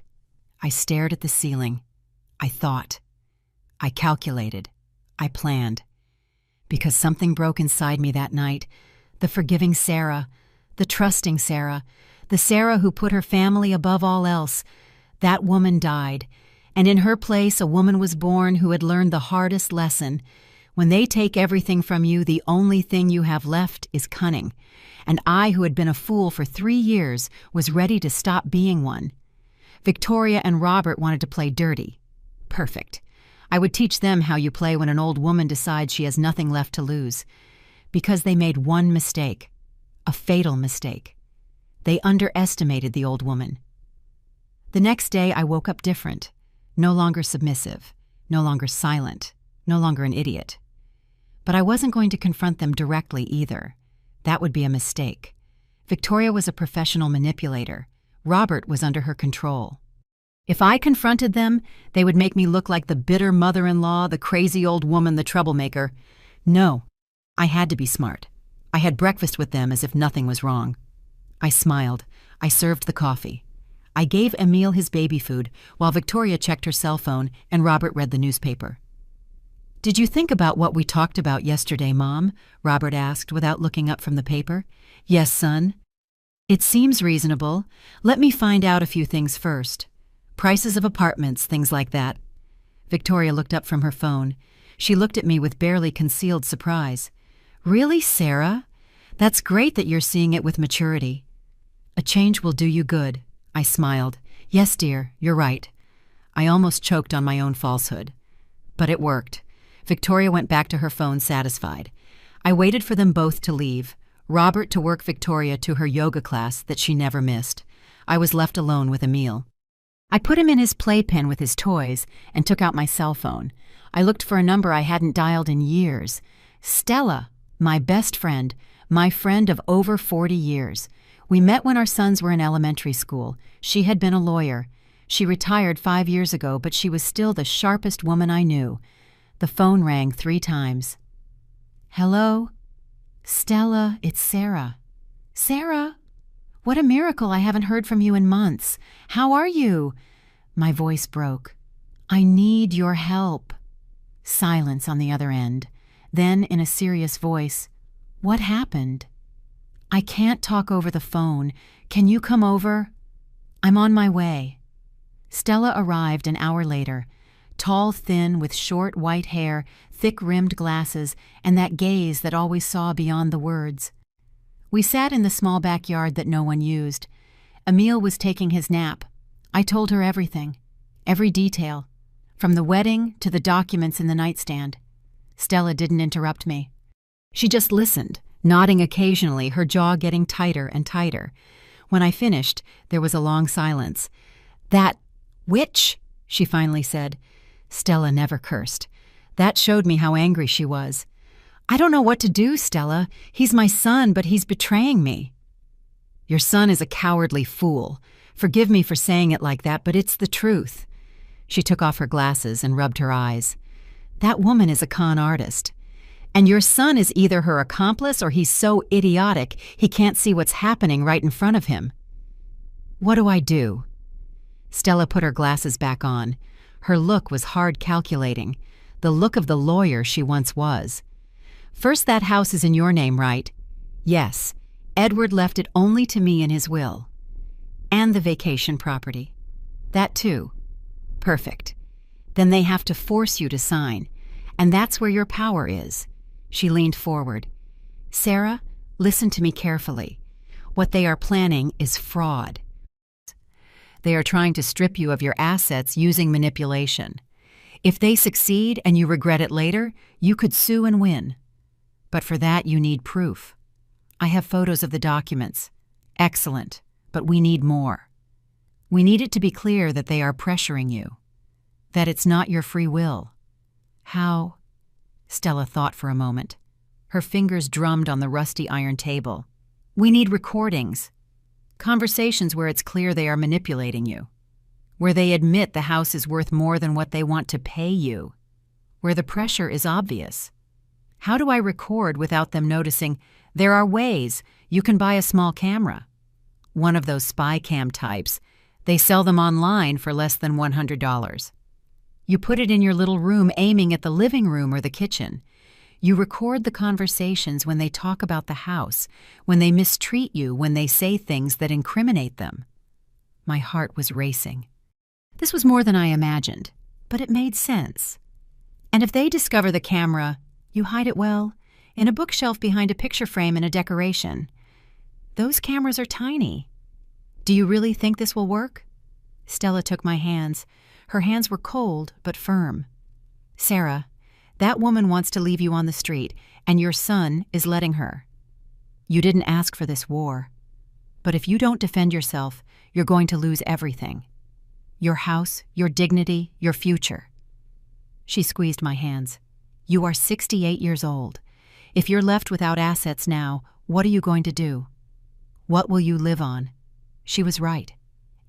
I stared at the ceiling. I thought. I calculated. I planned. Because something broke inside me that night. The forgiving Sarah, the trusting Sarah, the Sarah who put her family above all else. That woman died, and in her place a woman was born who had learned the hardest lesson. When they take everything from you, the only thing you have left is cunning. And I, who had been a fool for 3 years, was ready to stop being one. Victoria and Robert wanted to play dirty. Perfect. I would teach them how you play when an old woman decides she has nothing left to lose. Because they made one mistake. A fatal mistake. They underestimated the old woman. The next day I woke up different. No longer submissive. No longer silent. No longer an idiot. But I wasn't going to confront them directly either. That would be a mistake. Victoria was a professional manipulator. Robert was under her control. If I confronted them, they would make me look like the bitter mother-in-law, the crazy old woman, the troublemaker. No, I had to be smart. I had breakfast with them as if nothing was wrong. I smiled. I served the coffee. I gave Emil his baby food while Victoria checked her cell phone and Robert read the newspaper. "Did you think about what we talked about yesterday, Mom?" Robert asked without looking up from the paper. "Yes, son." "It seems reasonable. Let me find out a few things first. Prices of apartments, things like that." Victoria looked up from her phone. She looked at me with barely concealed surprise. "Really, Sarah? That's great that you're seeing it with maturity." "A change will do you good." I smiled. "Yes, dear, you're right." I almost choked on my own falsehood. But it worked. Victoria went back to her phone satisfied. I waited for them both to leave. Robert to work Victoria to her yoga class that she never missed. I was left alone with Emil. I put him in his playpen with his toys and took out my cell phone. I looked for a number I hadn't dialed in years. Stella, my best friend, my friend of over 40 years. We met when our sons were in elementary school. She had been a lawyer. She retired 5 years ago, but she was still the sharpest woman I knew. The phone rang 3 times. Hello? Stella, it's Sarah. Sarah? What a miracle, I haven't heard from you in months. How are you? My voice broke. I need your help. Silence on the other end. Then, in a serious voice, what happened? I can't talk over the phone. Can you come over? I'm on my way. Stella arrived an hour later, tall, thin, with short white hair, thick-rimmed glasses, and that gaze that always saw beyond the words. We sat in the small backyard that no one used. Emil was taking his nap. I told her everything, every detail, from the wedding to the documents in the nightstand. Stella didn't interrupt me. She just listened, nodding occasionally, her jaw getting tighter and tighter. When I finished, there was a long silence. That witch, she finally said. Stella never cursed. That showed me how angry she was. I don't know what to do, Stella. He's my son, but he's betraying me. Your son is a cowardly fool. Forgive me for saying it like that, but it's the truth. She took off her glasses and rubbed her eyes. That woman is a con artist. And your son is either her accomplice or he's so idiotic he can't see what's happening right in front of him. What do I do? Stella put her glasses back on. Her look was hard calculating, the look of the lawyer she once was. First, that house is in your name, right? Yes. Edward left it only to me in his will. And the vacation property. That too. Perfect. Then they have to force you to sign. And that's where your power is. She leaned forward. Sarah, listen to me carefully. What they are planning is fraud. They are trying to strip you of your assets using manipulation. If they succeed and you regret it later, you could sue and win. But for that, you need proof. I have photos of the documents. Excellent, but we need more. We need it to be clear that they are pressuring you, that it's not your free will. How? Stella thought for a moment. Her fingers drummed on the rusty iron table. We need recordings. Conversations where it's clear they are manipulating you. Where they admit the house is worth more than what they want to pay you. Where the pressure is obvious. How do I record without them noticing? There are ways. You can buy a small camera. One of those spy cam types. They sell them online for less than $100. You put it in your little room aiming at the living room or the kitchen. You record the conversations when they talk about the house, when they mistreat you, when they say things that incriminate them. My heart was racing. This was more than I imagined, but it made sense. And if they discover the camera, you hide it well, in a bookshelf behind a picture frame in a decoration. Those cameras are tiny. Do you really think this will work? Stella took my hands. Her hands were cold but firm. Sarah, that woman wants to leave you on the street, and your son is letting her. You didn't ask for this war. But if you don't defend yourself, you're going to lose everything. Your house, your dignity, your future. She squeezed my hands. You are 68 years old. If you're left without assets now, what are you going to do? What will you live on? She was right.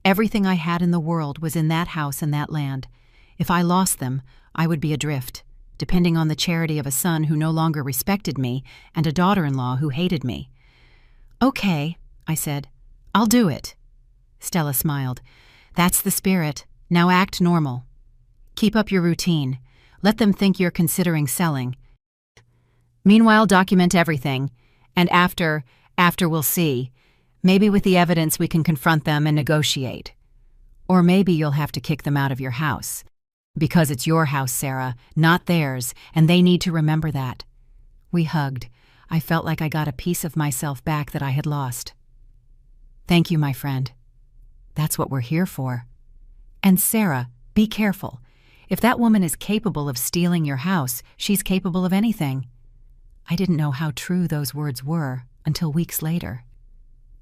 Everything I had in the world was in that house and that land. If I lost them, I would be adrift, depending on the charity of a son who no longer respected me and a daughter-in-law who hated me. Okay, I said. I'll do it. Stella smiled. That's the spirit. Now act normal. Keep up your routine. Let them think you're considering selling. Meanwhile, document everything. And after we'll see. Maybe with the evidence we can confront them and negotiate. Or maybe you'll have to kick them out of your house. Because it's your house, Sarah, not theirs, and they need to remember that. We hugged. I felt like I got a piece of myself back that I had lost. Thank you, my friend. That's what we're here for. And Sarah, be careful. If that woman is capable of stealing your house, she's capable of anything. I didn't know how true those words were until weeks later.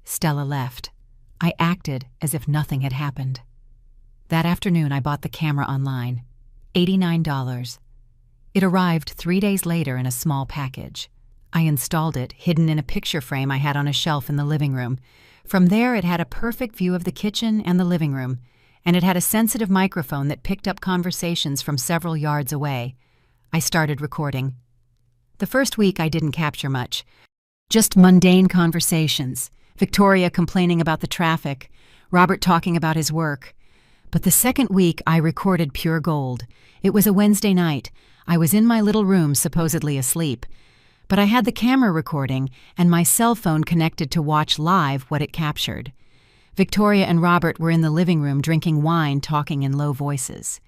Stella left. I acted as if nothing had happened. That afternoon, I bought the camera online. $89. It arrived 3 days later in a small package. I installed it, hidden in a picture frame I had on a shelf in the living room. From there, it had a perfect view of the kitchen and the living room, and it had a sensitive microphone that picked up conversations from several yards away. I started recording. The first week, I didn't capture much. Just mundane conversations. Victoria complaining about the traffic, Robert talking about his work. But the second week, I recorded pure gold. It was a Wednesday night. I was in my little room, supposedly asleep. But I had the camera recording and my cell phone connected to watch live what it captured. Victoria and Robert were in the living room drinking wine, talking in low voices.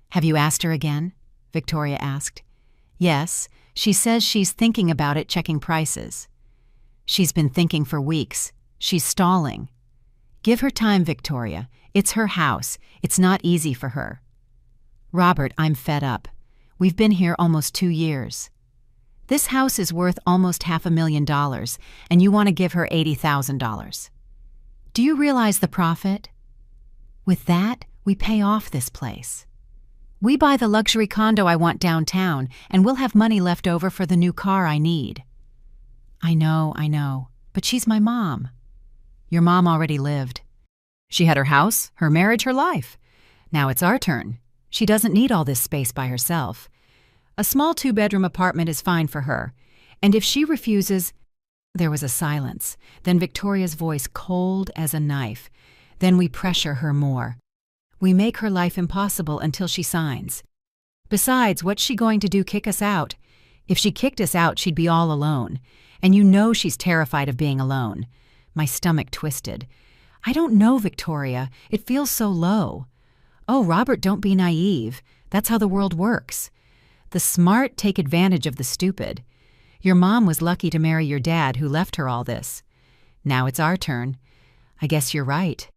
"Have you asked her again?" Victoria asked. "Yes. She says she's thinking about it, checking prices." "She's been thinking for weeks. She's stalling." "Give her time, Victoria. It's her house. It's not easy for her." "Robert, I'm fed up. We've been here almost 2 years. This house is worth almost $500,000, and you want to give her $80,000. Do you realize the profit? With that, we pay off this place. We buy the luxury condo I want downtown, and we'll have money left over for the new car I need." I know, but she's my mom." "Your mom already lived. She had her house, her marriage, her life. Now it's our turn. She doesn't need all this space by herself. A small 2-bedroom apartment is fine for her. And if she refuses—" There was a silence, then Victoria's voice cold as a knife. "Then we pressure her more. We make her life impossible until she signs. Besides, what's she going to do, kick us out? If she kicked us out, she'd be all alone. And you know she's terrified of being alone." My stomach twisted. "I don't know, Victoria. It feels so low." "Oh, Robert, don't be naive. That's how the world works. The smart take advantage of the stupid. Your mom was lucky to marry your dad, who left her all this. Now it's our turn. I guess you're right."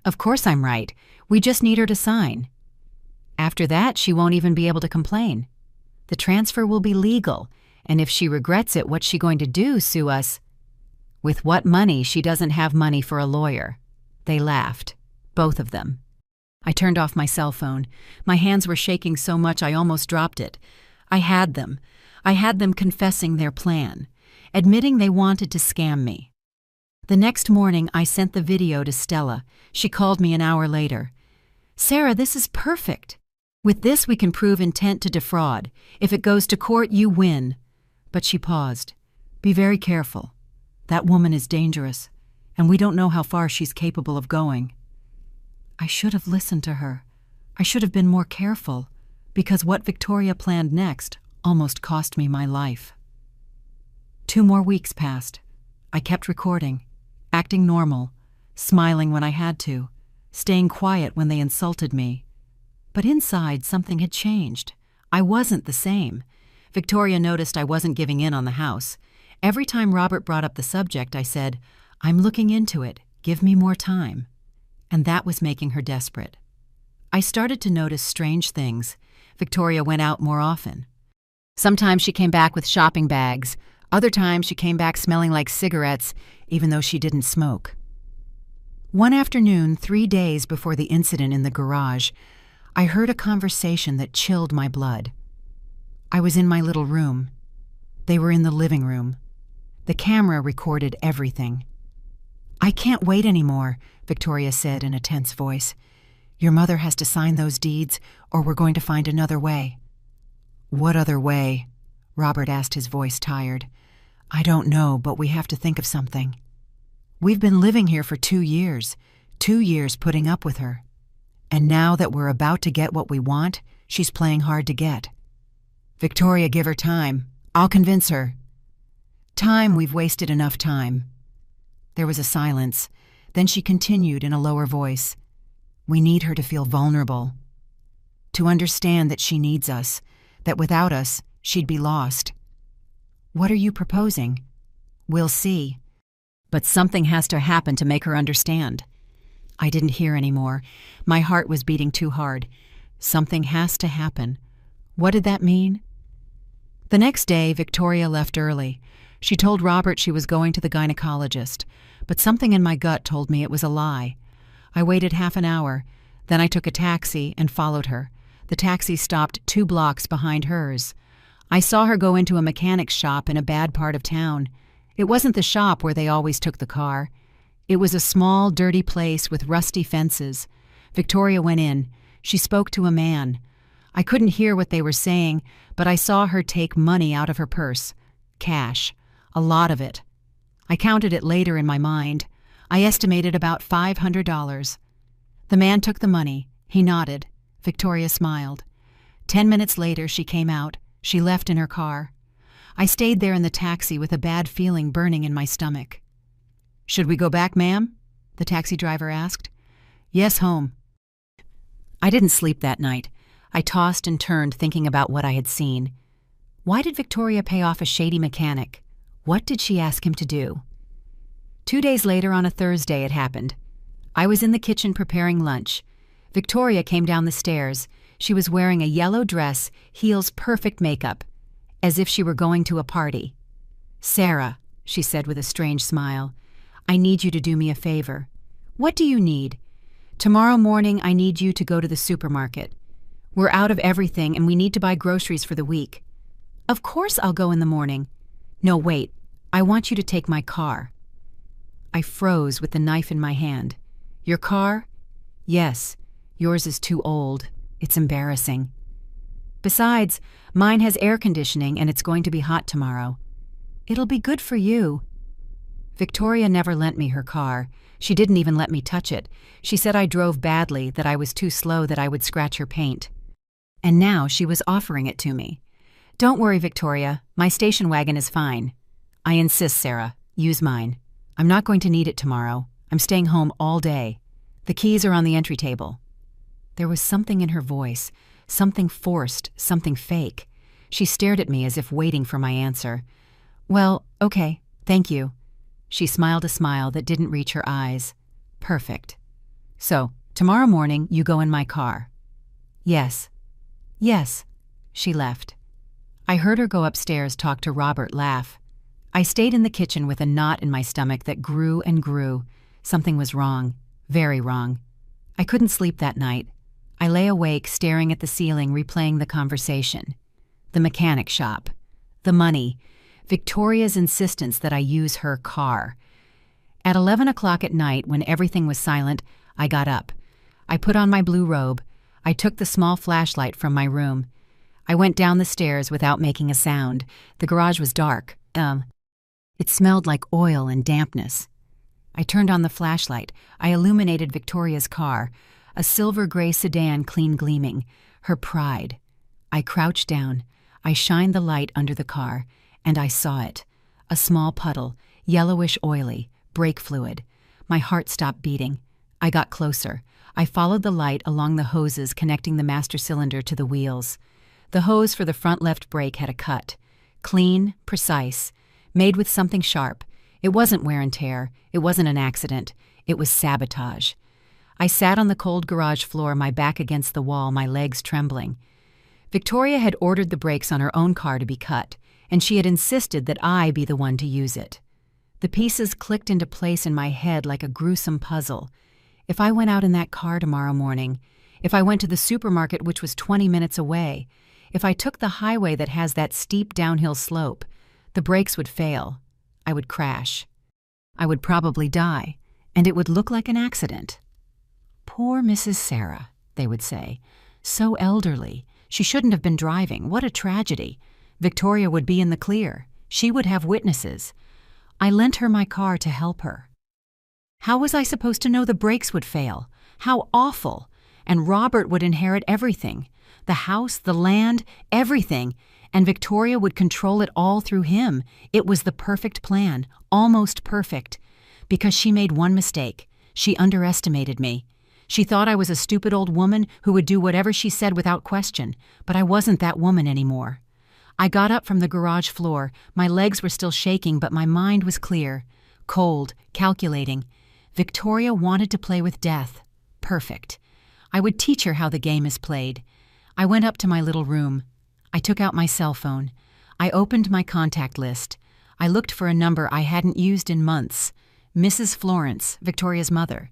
"Of course I'm right. We just need her to sign. After that, she won't even be able to complain. The transfer will be legal, and if she regrets it, what's she going to do, sue us?" "With what money? She doesn't have money for a lawyer." They laughed, both of them. I turned off my cell phone. My hands were shaking so much I almost dropped it. I had them confessing their plan, admitting they wanted to scam me. The next morning, I sent the video to Stella. She called me an hour later. "Sarah, this is perfect. With this, we can prove intent to defraud. If it goes to court, you win." But she paused. "Be very careful. That woman is dangerous, and we don't know how far she's capable of going." I should have listened to her. I should have been more careful, because what Victoria planned next almost cost me my life. 2 more weeks passed. I kept recording, acting normal, smiling when I had to, staying quiet when they insulted me. But inside, something had changed. I wasn't the same. Victoria noticed I wasn't giving in on the house. Every time Robert brought up the subject, I said, "I'm looking into it. Give me more time." And that was making her desperate. I started to notice strange things. Victoria went out more often. Sometimes she came back with shopping bags. Other times she came back smelling like cigarettes, even though she didn't smoke. One afternoon, 3 days before the incident in the garage, I heard a conversation that chilled my blood. I was in my little room. They were in the living room. The camera recorded everything. "I can't wait anymore," Victoria said in a tense voice. "Your mother has to sign those deeds, or we're going to find another way." "What other way?" Robert asked, his voice tired. "I don't know, but we have to think of something. We've been living here for 2 years, 2 years putting up with her. And now that we're about to get what we want, she's playing hard to get. Victoria, give her time. I'll convince her." "Time, we've wasted enough time." There was a silence. Then she continued in a lower voice. "We need her to feel vulnerable. To understand that she needs us, that without us, she'd be lost." "What are you proposing?" "We'll see. But something has to happen to make her understand." I didn't hear anymore. My heart was beating too hard. Something has to happen. What did that mean? The next day, Victoria left early. She told Robert she was going to the gynecologist, but something in my gut told me it was a lie. I waited half an hour. Then I took a taxi and followed her. The taxi stopped 2 blocks behind hers. I saw her go into a mechanic's shop in a bad part of town. It wasn't the shop where they always took the car. It was a small, dirty place with rusty fences. Victoria went in. She spoke to a man. I couldn't hear what they were saying, but I saw her take money out of her purse. Cash. A lot of it. I counted it later in my mind. I estimated about $500. The man took the money. He nodded. Victoria smiled. 10 minutes later, she came out. She left in her car. I stayed there in the taxi with a bad feeling burning in my stomach. "Should we go back, ma'am?" the taxi driver asked. "Yes, home." I didn't sleep that night. I tossed and turned thinking about what I had seen. Why did Victoria pay off a shady mechanic? What did she ask him to do? 2 days later, on a Thursday, it happened. I was in the kitchen preparing lunch. Victoria came down the stairs. She was wearing a yellow dress, heels, perfect makeup, as if she were going to a party. "Sarah," she said with a strange smile, "I need you to do me a favor." "What do you need?" "Tomorrow morning I need you to go to the supermarket. We're out of everything and we need to buy groceries for the week." "Of course I'll go in the morning." "No, wait. I want you to take my car." I froze with the knife in my hand. "Your car?" "Yes. Yours is too old. It's embarrassing. Besides, mine has air conditioning and it's going to be hot tomorrow." "It'll be good for you." Victoria never lent me her car. She didn't even let me touch it. She said I drove badly, that I was too slow, that I would scratch her paint. And now she was offering it to me. "Don't worry, Victoria. My station wagon is fine." "I insist, Sarah. Use mine. I'm not going to need it tomorrow. I'm staying home all day. The keys are on the entry table." There was something in her voice, something forced, something fake. She stared at me as if waiting for my answer. "Well, okay, thank you." She smiled a smile that didn't reach her eyes. "Perfect. So, tomorrow morning you go in my car." "Yes." "Yes." She left. I heard her go upstairs, talk to Robert, laugh. I stayed in the kitchen with a knot in my stomach that grew and grew. Something was wrong. Very wrong. I couldn't sleep that night. I lay awake, staring at the ceiling, replaying the conversation. The mechanic shop. The money. Victoria's insistence that I use her car. At 11 o'clock at night, when everything was silent, I got up. I put on my blue robe. I took the small flashlight from my room. I went down the stairs without making a sound. The garage was dark. It smelled like oil and dampness. I turned on the flashlight. I illuminated Victoria's car, a silver-gray sedan, clean gleaming, her pride. I crouched down. I shined the light under the car, and I saw it. A small puddle, yellowish oily, brake fluid. My heart stopped beating. I got closer. I followed the light along the hoses connecting the master cylinder to the wheels. The hose for the front left brake had a cut. Clean, precise, made with something sharp. It wasn't wear and tear. It wasn't an accident. It was sabotage. I sat on the cold garage floor, my back against the wall, my legs trembling. Victoria had ordered the brakes on her own car to be cut, and she had insisted that I be the one to use it. The pieces clicked into place in my head like a gruesome puzzle. If I went out in that car tomorrow morning, if I went to the supermarket, which was 20 minutes away, if I took the highway that has that steep downhill slope, the brakes would fail. I would crash. I would probably die, and it would look like an accident. "Poor Mrs. Sarah," they would say. "So elderly. She shouldn't have been driving. What a tragedy." Victoria would be in the clear. She would have witnesses. I lent her my car to help her. How was I supposed to know the brakes would fail? How awful! And Robert would inherit everything. The house, the land, everything. And Victoria would control it all through him. It was the perfect plan, almost perfect. Because she made one mistake. She underestimated me. She thought I was a stupid old woman who would do whatever she said without question, but I wasn't that woman anymore. I got up from the garage floor. My legs were still shaking, but my mind was clear. Cold, calculating. Victoria wanted to play with death. Perfect. I would teach her how the game is played. I went up to my little room. I took out my cell phone. I opened my contact list. I looked for a number I hadn't used in months. Mrs. Florence, Victoria's mother.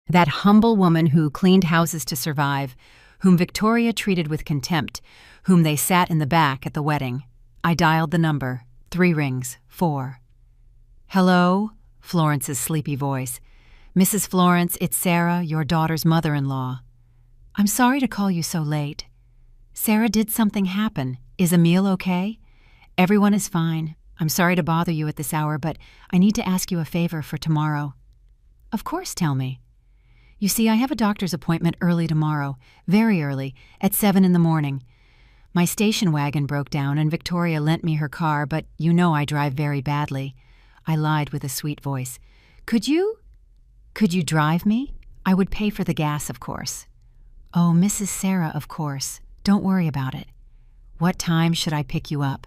That humble woman who cleaned houses to survive, whom Victoria treated with contempt, whom they sat in the back at the wedding. I dialed the number. 3 rings. 4. "Hello?" Florence's sleepy voice. "Mrs. Florence, it's Sarah, your daughter's mother-in-law." "I'm sorry to call you so late." "Sarah, did something happen? Is Emil okay?" "Everyone is fine. I'm sorry to bother you at this hour, but I need to ask you a favor for tomorrow." "Of course, tell me." "You see, I have a doctor's appointment early tomorrow, very early, at 7 in the morning. My station wagon broke down and Victoria lent me her car, but you know I drive very badly." I lied with a sweet voice. Could you drive me? I would pay for the gas, of course." "Oh, Mrs. Sarah, of course. Don't worry about it." "What time should I pick you up?"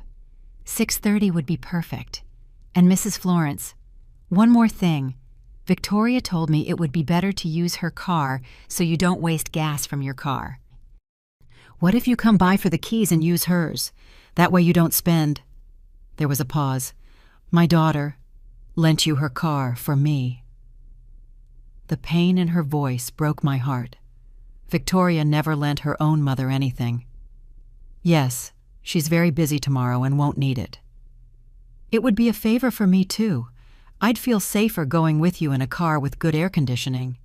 6:30 would be perfect." "And Mrs. Florence, one more thing. Victoria told me it would be better to use her car so you don't waste gas from your car." "What if you come by for the keys and use hers? That way you don't spend—" There was a pause. "My daughter lent you her car for me." The pain in her voice broke my heart. Victoria never lent her own mother anything. "Yes, she's very busy tomorrow and won't need it." "It would be a favor for me, too. I'd feel safer going with you in a car with good air conditioning."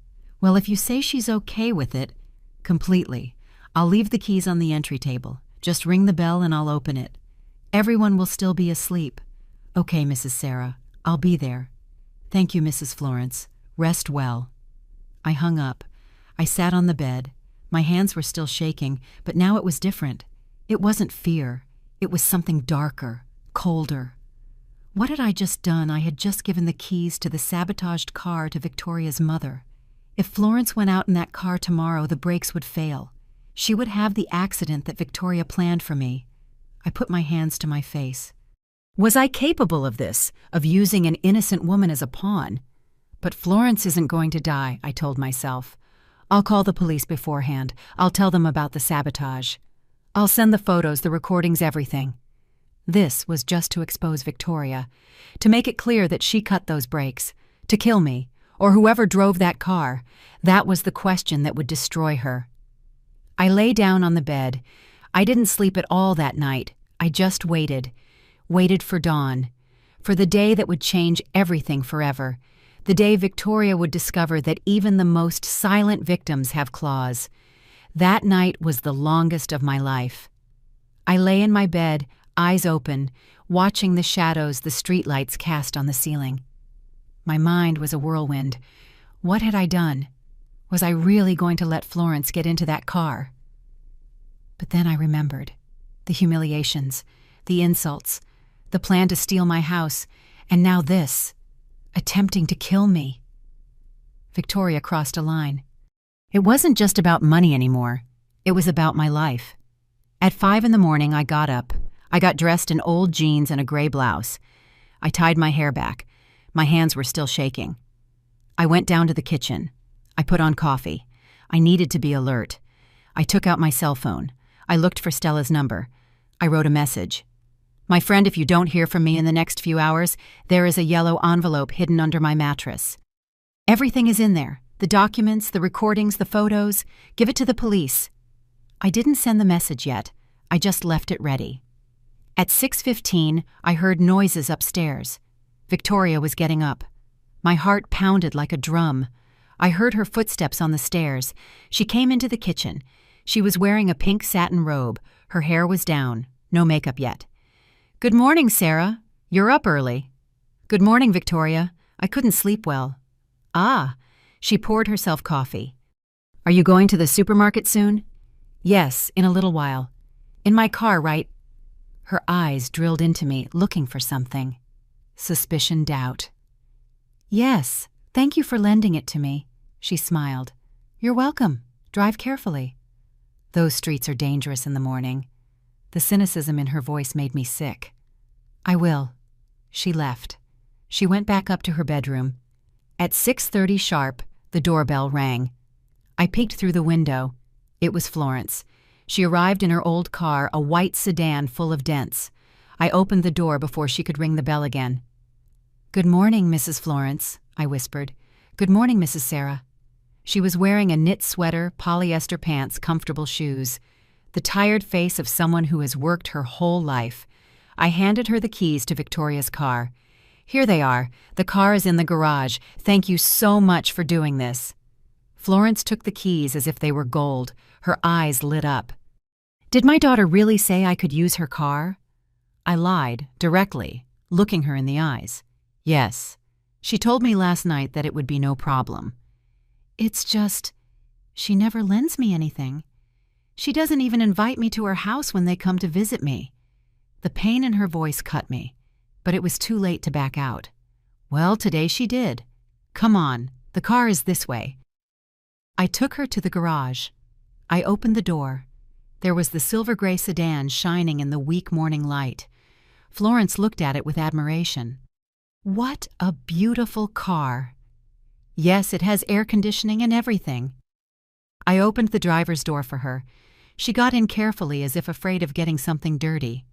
"Well, if you say she's okay with it—" "Completely. I'll leave the keys on the entry table. Just ring the bell and I'll open it. Everyone will still be asleep." "Okay, Mrs. Sarah. I'll be there." "Thank you, Mrs. Florence. Rest well." I hung up. I sat on the bed. My hands were still shaking, but now it was different. It wasn't fear. It was something darker, colder. What had I just done? I had just given the keys to the sabotaged car to Victoria's mother. If Florence went out in that car tomorrow, the brakes would fail. She would have the accident that Victoria planned for me. I put my hands to my face. Was I capable of this, of using an innocent woman as a pawn? But Florence isn't going to die, I told myself. I'll call the police beforehand. I'll tell them about the sabotage. I'll send the photos, the recordings, everything. This was just to expose Victoria, to make it clear that she cut those brakes, to kill me, or whoever drove that car. That was the question that would destroy her. I lay down on the bed. I didn't sleep at all that night. I just waited for dawn, for the day that would change everything forever, the day Victoria would discover that even the most silent victims have claws. That night was the longest of my life. I lay in my bed, eyes open, watching the shadows the streetlights cast on the ceiling. My mind was a whirlwind. What had I done? Was I really going to let Florence get into that car? But then I remembered. The humiliations, the insults, the plan to steal my house, and now this, attempting to kill me. Victoria crossed a line. It wasn't just about money anymore. It was about my life. At 5 in the morning, I got up. I got dressed in old jeans and a gray blouse. I tied my hair back. My hands were still shaking. I went down to the kitchen. I put on coffee. I needed to be alert. I took out my cell phone. I looked for Stella's number. I wrote a message. "My friend, if you don't hear from me in the next few hours, there is a yellow envelope hidden under my mattress. Everything is in there. The documents, the recordings, the photos. Give it to the police." I didn't send the message yet. I just left it ready. At 6:15, I heard noises upstairs. Victoria was getting up. My heart pounded like a drum. I heard her footsteps on the stairs. She came into the kitchen. She was wearing a pink satin robe. Her hair was down. No makeup yet. "Good morning, Sarah. You're up early." "Good morning, Victoria. I couldn't sleep well." "Ah." She poured herself coffee. "Are you going to the supermarket soon?" "Yes, in a little while." "In my car, right?" Her eyes drilled into me, looking for something. Suspicion, doubt. "Yes, thank you for lending it to me." She smiled. "You're welcome. Drive carefully." "Those streets are dangerous in the morning." The cynicism in her voice made me sick. "I will." She left. She went back up to her bedroom. At 6:30 sharp, the doorbell rang. I peeked through the window. It was Florence. She arrived in her old car, a white sedan full of dents. I opened the door before she could ring the bell again. "Good morning, Mrs. Florence," I whispered. "Good morning, Mrs. Sarah." She was wearing a knit sweater, polyester pants, comfortable shoes. The tired face of someone who has worked her whole life. I handed her the keys to Victoria's car. "Here they are. The car is in the garage. Thank you so much for doing this." Florence took the keys as if they were gold. Her eyes lit up. "Did my daughter really say I could use her car?" I lied, directly, looking her in the eyes. "Yes. She told me last night that it would be no problem." "It's just, she never lends me anything. She doesn't even invite me to her house when they come to visit me." The pain in her voice cut me, but it was too late to back out. "Well, today she did. Come on, the car is this way." I took her to the garage. I opened the door. There was the silver-gray sedan shining in the weak morning light. Florence looked at it with admiration. "What a beautiful car." "Yes, it has air conditioning and everything." I opened the driver's door for her. She got in carefully as if afraid of getting something dirty.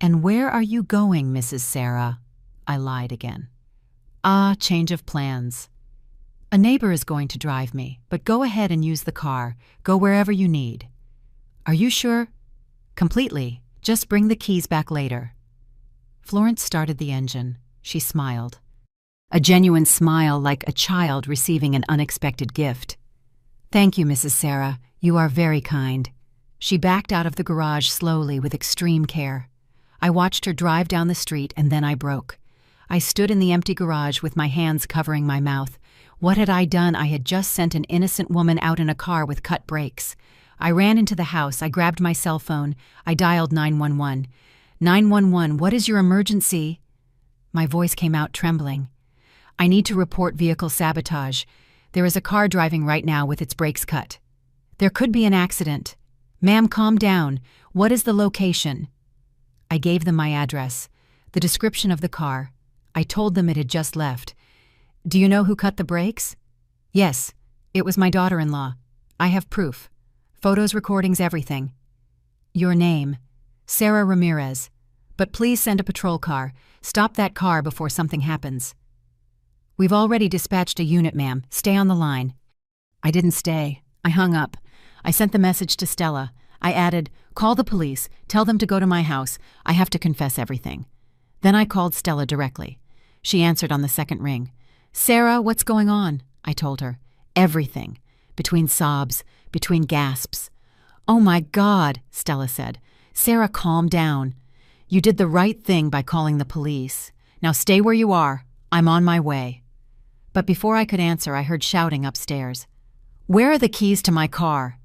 "And where are you going, Mrs. Sarah?" I lied again. Change of plans. "A neighbor is going to drive me, but go ahead and use the car. Go wherever you need." "Are you sure?" "Completely. Just bring the keys back later." Florence started the engine. She smiled. A genuine smile, like a child receiving an unexpected gift. "Thank you, Mrs. Sarah. You are very kind." She backed out of the garage slowly with extreme care. I watched her drive down the street, and then I broke. I stood in the empty garage with my hands covering my mouth. What had I done? I had just sent an innocent woman out in a car with cut brakes. I ran into the house. I grabbed my cell phone. I dialed 911. 911, what is your emergency?" My voice came out trembling. "I need to report vehicle sabotage. There is a car driving right now with its brakes cut. There could be an accident." "Ma'am, calm down. What is the location?" I gave them my address, the description of the car. I told them it had just left. "Do you know who cut the brakes?" "Yes, it was my daughter-in-law. I have proof. Photos, recordings, everything." "Your name?" "Sarah Ramirez. But please send a patrol car. Stop that car before something happens." "We've already dispatched a unit, ma'am. Stay on the line." I didn't stay. I hung up. I sent the message to Stella. I added, "Call the police. Tell them to go to my house. I have to confess everything." Then I called Stella directly. She answered on the second ring. "Sarah, what's going on?" I told her. Everything. Between sobs, between gasps. "Oh my God," Stella said. "Sarah, calm down. You did the right thing by calling the police. Now stay where you are. I'm on my way." But before I could answer, I heard shouting upstairs. "Where are the keys to my car?"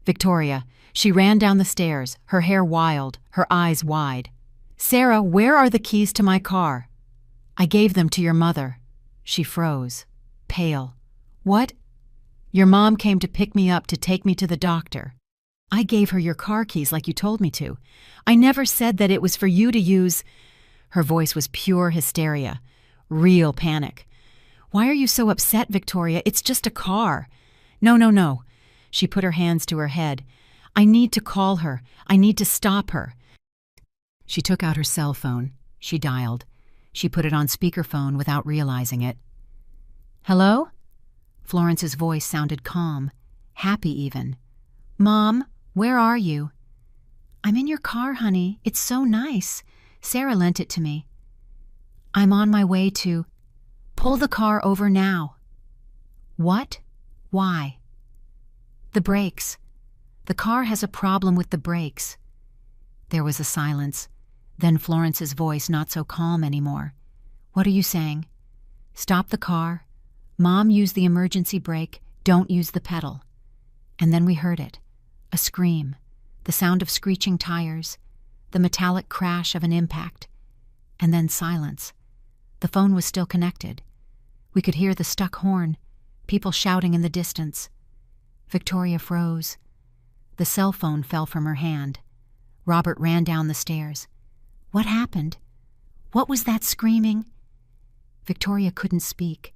Victoria. She ran down the stairs, her hair wild, her eyes wide. "Sarah, where are the keys to my car?" "I gave them to your mother." She froze, pale. "What?" "Your mom came to pick me up to take me to the doctor." "I gave her your car keys like you told me to. I never said that it was for you to use." Her voice was pure hysteria, real panic. "Why are you so upset, Victoria? It's just a car." "No, no, no." She put her hands to her head. "I need to call her. I need to stop her." She took out her cell phone. She dialed. She put it on speakerphone without realizing it. "Hello?" Florence's voice sounded calm, happy even. "Mom, where are you?" "I'm in your car, honey. It's so nice. Sarah lent it to me." "I'm on my way to—" "Pull the car over now." "What? Why?" "The brakes. The car has a problem with the brakes." There was a silence. Then Florence's voice, not so calm anymore. "What are you saying?" "Stop the car. Mom, use the emergency brake. Don't use the pedal." And then we heard it. A scream. The sound of screeching tires. The metallic crash of an impact. And then silence. The phone was still connected. We could hear the stuck horn. People shouting in the distance. Victoria froze. The cell phone fell from her hand. Robert ran down the stairs. What happened? What was that screaming? Victoria couldn't speak.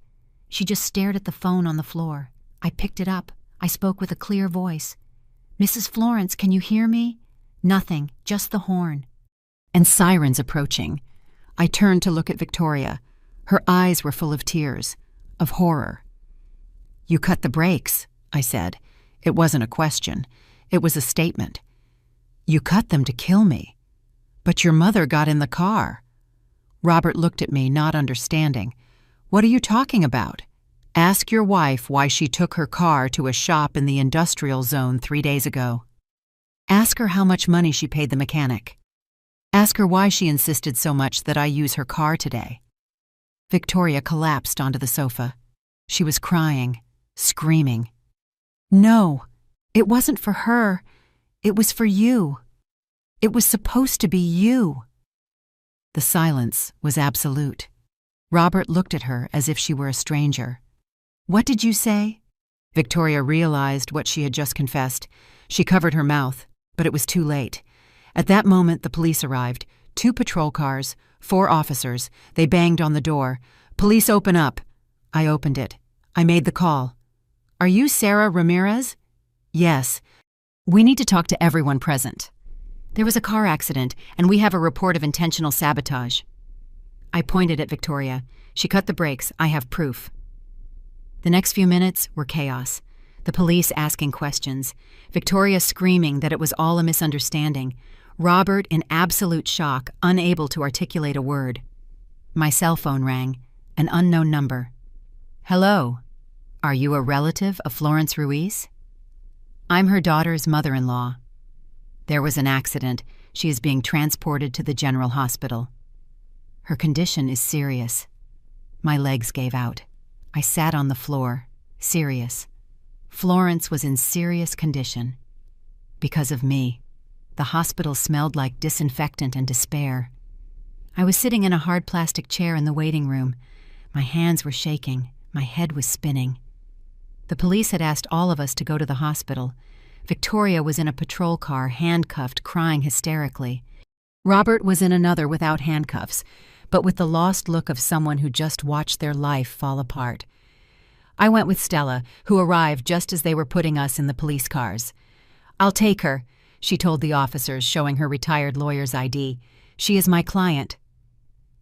She just stared at the phone on the floor. I picked it up. I spoke with a clear voice. "Mrs. Florence, can you hear me?" Nothing, just the horn. And sirens approaching. I turned to look at Victoria. Her eyes were full of tears, of horror. "You cut the brakes," I said. It wasn't a question. It was a statement. "You cut them to kill me. But your mother got in the car." Robert looked at me, not understanding. "What are you talking about? Ask your wife why she took her car to a shop in the industrial zone 3 days ago. Ask her how much money she paid the mechanic. Ask her why she insisted so much that I use her car today." Victoria collapsed onto the sofa. She was crying, screaming. "No, it wasn't for her. It was for you. It was supposed to be you." The silence was absolute. Robert looked at her as if she were a stranger. "What did you say?" Victoria realized what she had just confessed. She covered her mouth, but it was too late. At that moment, the police arrived. 2 patrol cars, 4 officers. They banged on the door. "Police, open up." I opened it. I made the call. "Are you Sarah Ramirez?" "Yes. We need to talk to everyone present. There was a car accident, and we have a report of intentional sabotage." I pointed at Victoria. She cut the brakes. "I have proof." The next few minutes were chaos. The police asking questions. Victoria screaming that it was all a misunderstanding. Robert in absolute shock, unable to articulate a word. My cell phone rang. An unknown number. "Hello. Are you a relative of Florence Ruiz?" "I'm her daughter's mother-in-law. There was an accident. She is being transported to the general hospital. Her condition is serious." My legs gave out. I sat on the floor, serious. Florence was in serious condition. Because of me. The hospital smelled like disinfectant and despair. I was sitting in a hard plastic chair in the waiting room. My hands were shaking. My head was spinning. The police had asked all of us to go to the hospital. Victoria was in a patrol car, handcuffed, crying hysterically. Robert was in another without handcuffs, but with the lost look of someone who just watched their life fall apart. I went with Stella, who arrived just as they were putting us in the police cars. "I'll take her," she told the officers, showing her retired lawyer's ID. "She is my client."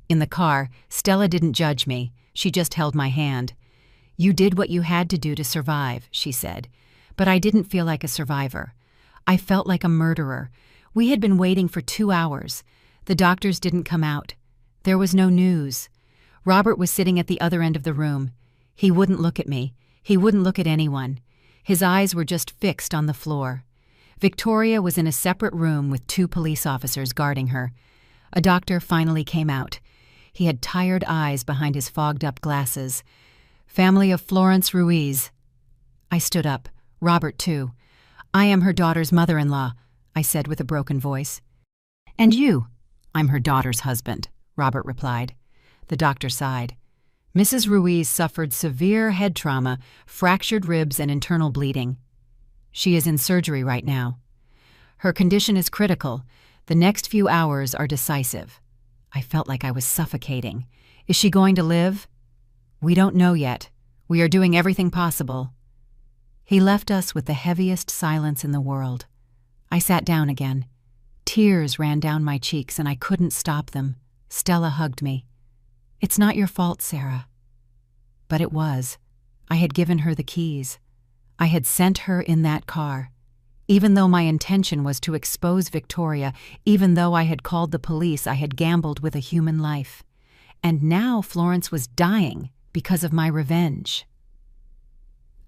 In the car, Stella didn't judge me. She just held my hand. "You did what you had to do to survive," she said. But I didn't feel like a survivor. I felt like a murderer. We had been waiting for 2 hours. The doctors didn't come out. There was no news. Robert was sitting at the other end of the room. He wouldn't look at me. He wouldn't look at anyone. His eyes were just fixed on the floor. Victoria was in a separate room with 2 police officers guarding her. A doctor finally came out. He had tired eyes behind his fogged-up glasses. "Family of Florence Ruiz." I stood up. Robert, too. "I am her daughter's mother-in-law," I said with a broken voice. "And you?" "I'm her daughter's husband," Robert replied. The doctor sighed. "Mrs. Ruiz suffered severe head trauma, fractured ribs, and internal bleeding. She is in surgery right now. Her condition is critical. The next few hours are decisive." I felt like I was suffocating. "Is she going to live?" "We don't know yet. We are doing everything possible." He left us with the heaviest silence in the world. I sat down again. Tears ran down my cheeks and I couldn't stop them. Stella hugged me. "It's not your fault, Sarah." But it was. I had given her the keys. I had sent her in that car. Even though my intention was to expose Victoria, even though I had called the police, I had gambled with a human life. And now Florence was dying because of my revenge.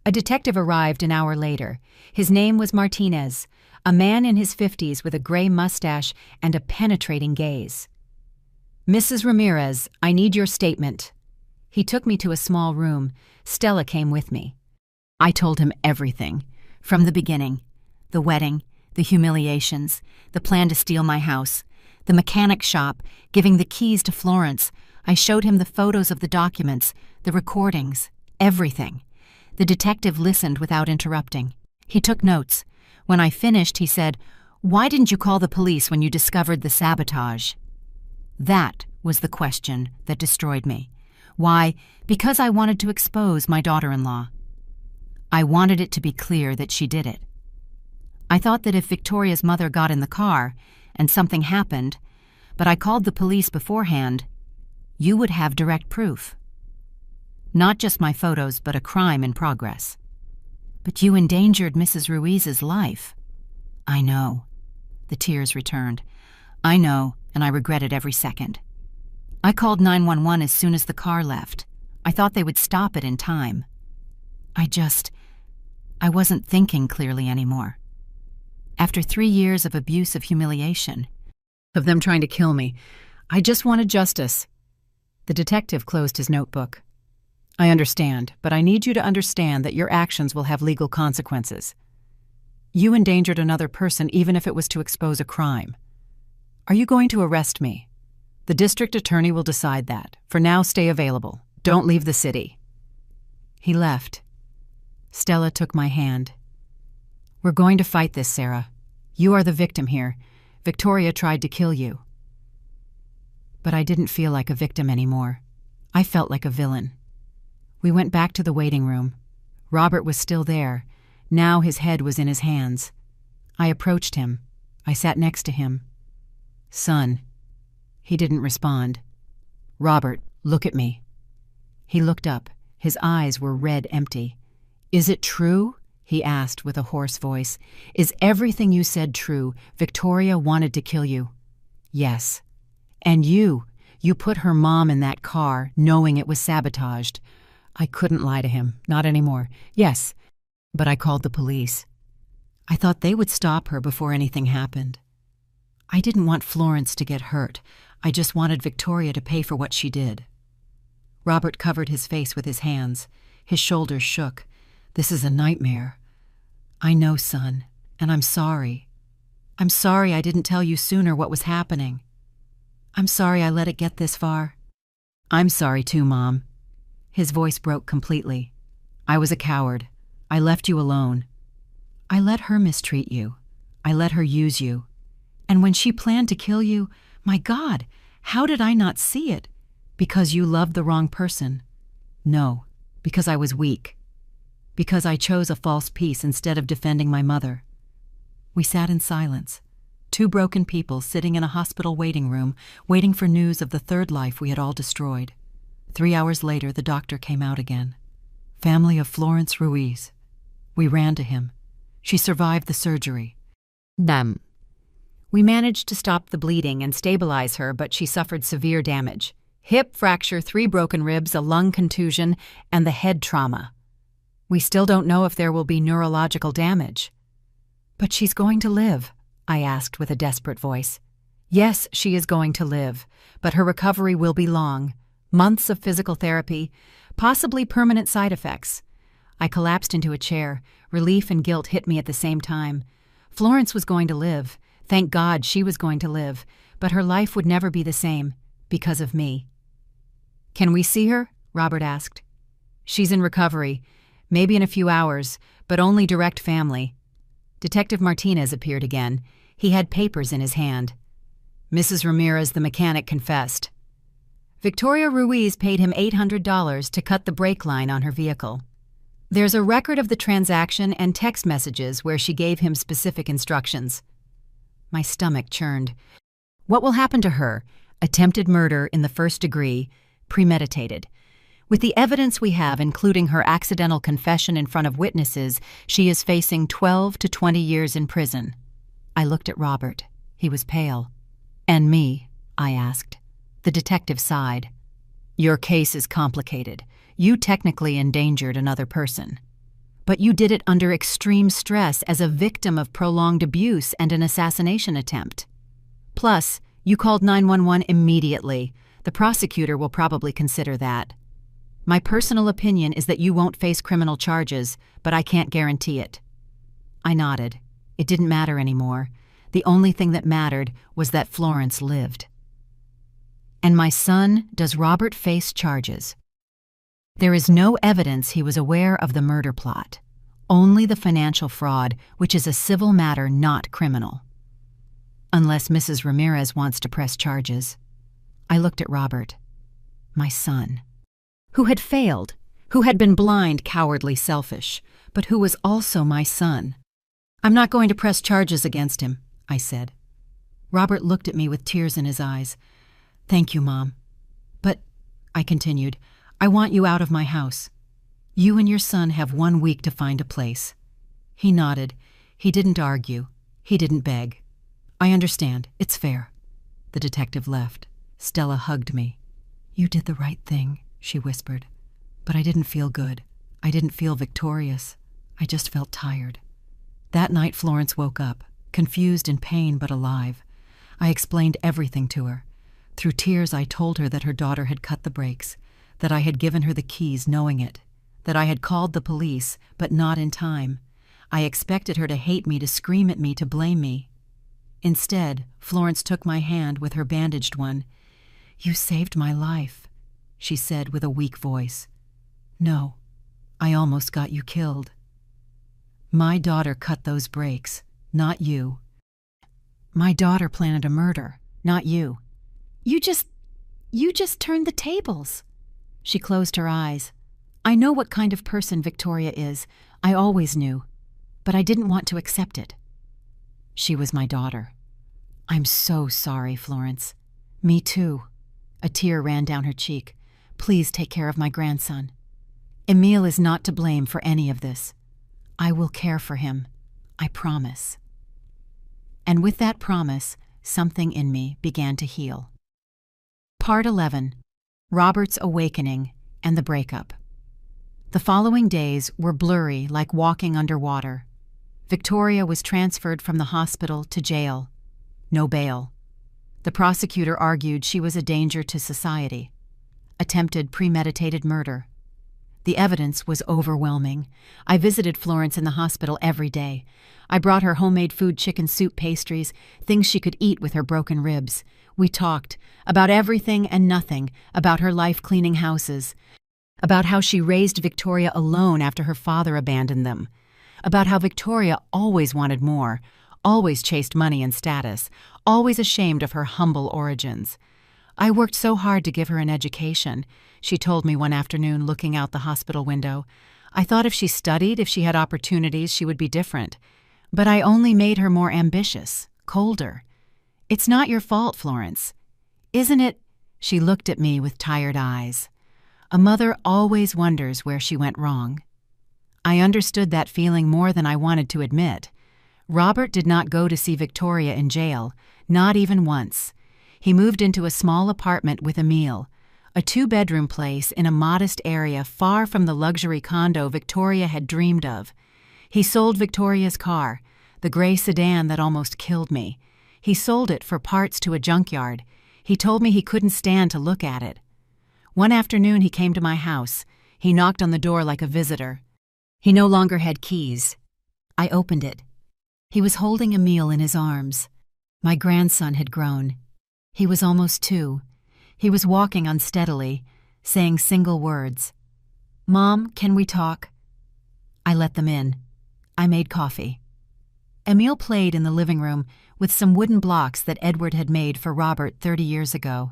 A detective arrived an hour later. His name was Martinez, a man in his 50s with a gray mustache and a penetrating gaze. "Mrs. Ramirez, I need your statement." He took me to a small room. Stella came with me. I told him everything, from the beginning. The wedding, the humiliations, the plan to steal my house, the mechanic shop, giving the keys to Florence. I showed him the photos of the documents, the recordings, everything. The detective listened without interrupting. He took notes. When I finished, he said, "Why didn't you call the police when you discovered the sabotage?" That was the question that destroyed me. Why? Because I wanted to expose my daughter-in-law. I wanted it to be clear that she did it. I thought that if Victoria's mother got in the car and something happened, but I called the police beforehand, you would have direct proof. Not just my photos, but a crime in progress. But you endangered Mrs. Ruiz's life. I know. The tears returned. I know, and I regret it every second. I called 911 as soon as the car left. I thought they would stop it in time. I wasn't thinking clearly anymore. After 3 years of abuse, of humiliation, of them trying to kill me, I just wanted justice. The detective closed his notebook. I understand, but I need you to understand that your actions will have legal consequences. You endangered another person even if it was to expose a crime. Are you going to arrest me? The district attorney will decide that. For now, stay available. Don't leave the city. He left. Stella took my hand. We're going to fight this, Sarah. You are the victim here. Victoria tried to kill you. But I didn't feel like a victim anymore. I felt like a villain. We went back to the waiting room. Robert was still there. Now his head was in his hands. I approached him. I sat next to him. Son. He didn't respond. Robert, look at me. He looked up. His eyes were red empty. Is it true? He asked with a hoarse voice. Is everything you said true? Victoria wanted to kill you. Yes. And you put her mom in that car, knowing it was sabotaged. I couldn't lie to him, not anymore. Yes, but I called the police. I thought they would stop her before anything happened. I didn't want Florence to get hurt. I just wanted Victoria to pay for what she did. Robert covered his face with his hands. His shoulders shook. This is a nightmare. I know, son, and I'm sorry. I'm sorry I didn't tell you sooner what was happening. I'm sorry I let it get this far. I'm sorry too, Mom. His voice broke completely. I was a coward. I left you alone. I let her mistreat you. I let her use you. And when she planned to kill you, my God, how did I not see it? Because you loved the wrong person. No, because I was weak. Because I chose a false peace instead of defending my mother. We sat in silence, 2 broken people sitting in a hospital waiting room, waiting for news of the third life we had all destroyed. 3 hours later, the doctor came out again. Family of Florence Ruiz. We ran to him. She survived the surgery. We managed to stop the bleeding and stabilize her, but she suffered severe damage. Hip fracture, 3 broken ribs, a lung contusion, and the head trauma. We still don't know if there will be neurological damage. But she's going to live, I asked with a desperate voice. Yes, she is going to live, but her recovery will be long. Months of physical therapy, possibly permanent side effects. I collapsed into a chair. Relief and guilt hit me at the same time. Florence was going to live. Thank God she was going to live, but her life would never be the same, because of me. Can we see her? Robert asked. She's in recovery. Maybe in a few hours, but only direct family. Detective Martinez appeared again. He had papers in his hand. Mrs. Ramirez, the mechanic, confessed. Victoria Ruiz paid him $800 to cut the brake line on her vehicle. There's a record of the transaction and text messages where she gave him specific instructions. My stomach churned. What will happen to her? Attempted murder in the first degree, premeditated. With the evidence we have, including her accidental confession in front of witnesses, she is facing 12 to 20 years in prison. I looked at Robert. He was pale. And me? I asked. The detective sighed. Your case is complicated. You technically endangered another person. But you did it under extreme stress as a victim of prolonged abuse and an assassination attempt. Plus, you called 911 immediately. The prosecutor will probably consider that. My personal opinion is that you won't face criminal charges, but I can't guarantee it. I nodded. It didn't matter anymore. The only thing that mattered was that Florence lived. And my son, does Robert face charges? There is no evidence he was aware of the murder plot. Only the financial fraud, which is a civil matter, not criminal. Unless Mrs. Ramirez wants to press charges. I looked at Robert. My son. Who had failed, who had been blind, cowardly, selfish, but who was also my son. I'm not going to press charges against him, I said. Robert looked at me with tears in his eyes. Thank you, Mom. But, I continued, I want you out of my house. You and your son have 1 week to find a place." He nodded. He didn't argue. He didn't beg. "I understand. It's fair." The detective left. Stella hugged me. "You did the right thing," she whispered. But I didn't feel good. I didn't feel victorious. I just felt tired. That night Florence woke up, confused in pain but alive. I explained everything to her. Through tears I told her that her daughter had cut the brakes, that I had given her the keys knowing it, that I had called the police, but not in time. I expected her to hate me, to scream at me, to blame me. Instead, Florence took my hand with her bandaged one. "You saved my life," she said with a weak voice. "No, I almost got you killed. My daughter cut those brakes, not you. My daughter planned a murder, not you. You just turned the tables." She closed her eyes. "I know what kind of person Victoria is. I always knew. But I didn't want to accept it. She was my daughter." "I'm so sorry, Florence." "Me too." A tear ran down her cheek. "Please take care of my grandson. Emile is not to blame for any of this. I will care for him. I promise." And with that promise, something in me began to heal. Part 11. Robert's Awakening and the Breakup. The following days were blurry like walking underwater. Victoria was transferred from the hospital to jail. No bail. The prosecutor argued she was a danger to society. Attempted premeditated murder. The evidence was overwhelming. I visited Florence in the hospital every day. I brought her homemade food, chicken soup, pastries, things she could eat with her broken ribs. We talked about everything and nothing, about her life cleaning houses, about how she raised Victoria alone after her father abandoned them, about how Victoria always wanted more, always chased money and status, always ashamed of her humble origins. "I worked so hard to give her an education," she told me one afternoon looking out the hospital window. "I thought if she studied, if she had opportunities, she would be different. But I only made her more ambitious, colder. It's not your fault, Florence. Isn't it?" She looked at me with tired eyes. A mother always wonders where she went wrong. I understood that feeling more than I wanted to admit. Robert did not go to see Victoria in jail, not even once. He moved into a small apartment with Emile, a 2-bedroom place in a modest area far from the luxury condo Victoria had dreamed of. He sold Victoria's car, the gray sedan that almost killed me. He sold it for parts to a junkyard. He told me he couldn't stand to look at it. One afternoon he came to my house. He knocked on the door like a visitor. He no longer had keys. I opened it. He was holding Emile in his arms. My grandson had grown. He was almost 2. He was walking unsteadily, saying single words. "Mom, can we talk?" I let them in. I made coffee. Emile played in the living room with some wooden blocks that Edward had made for Robert 30 years ago.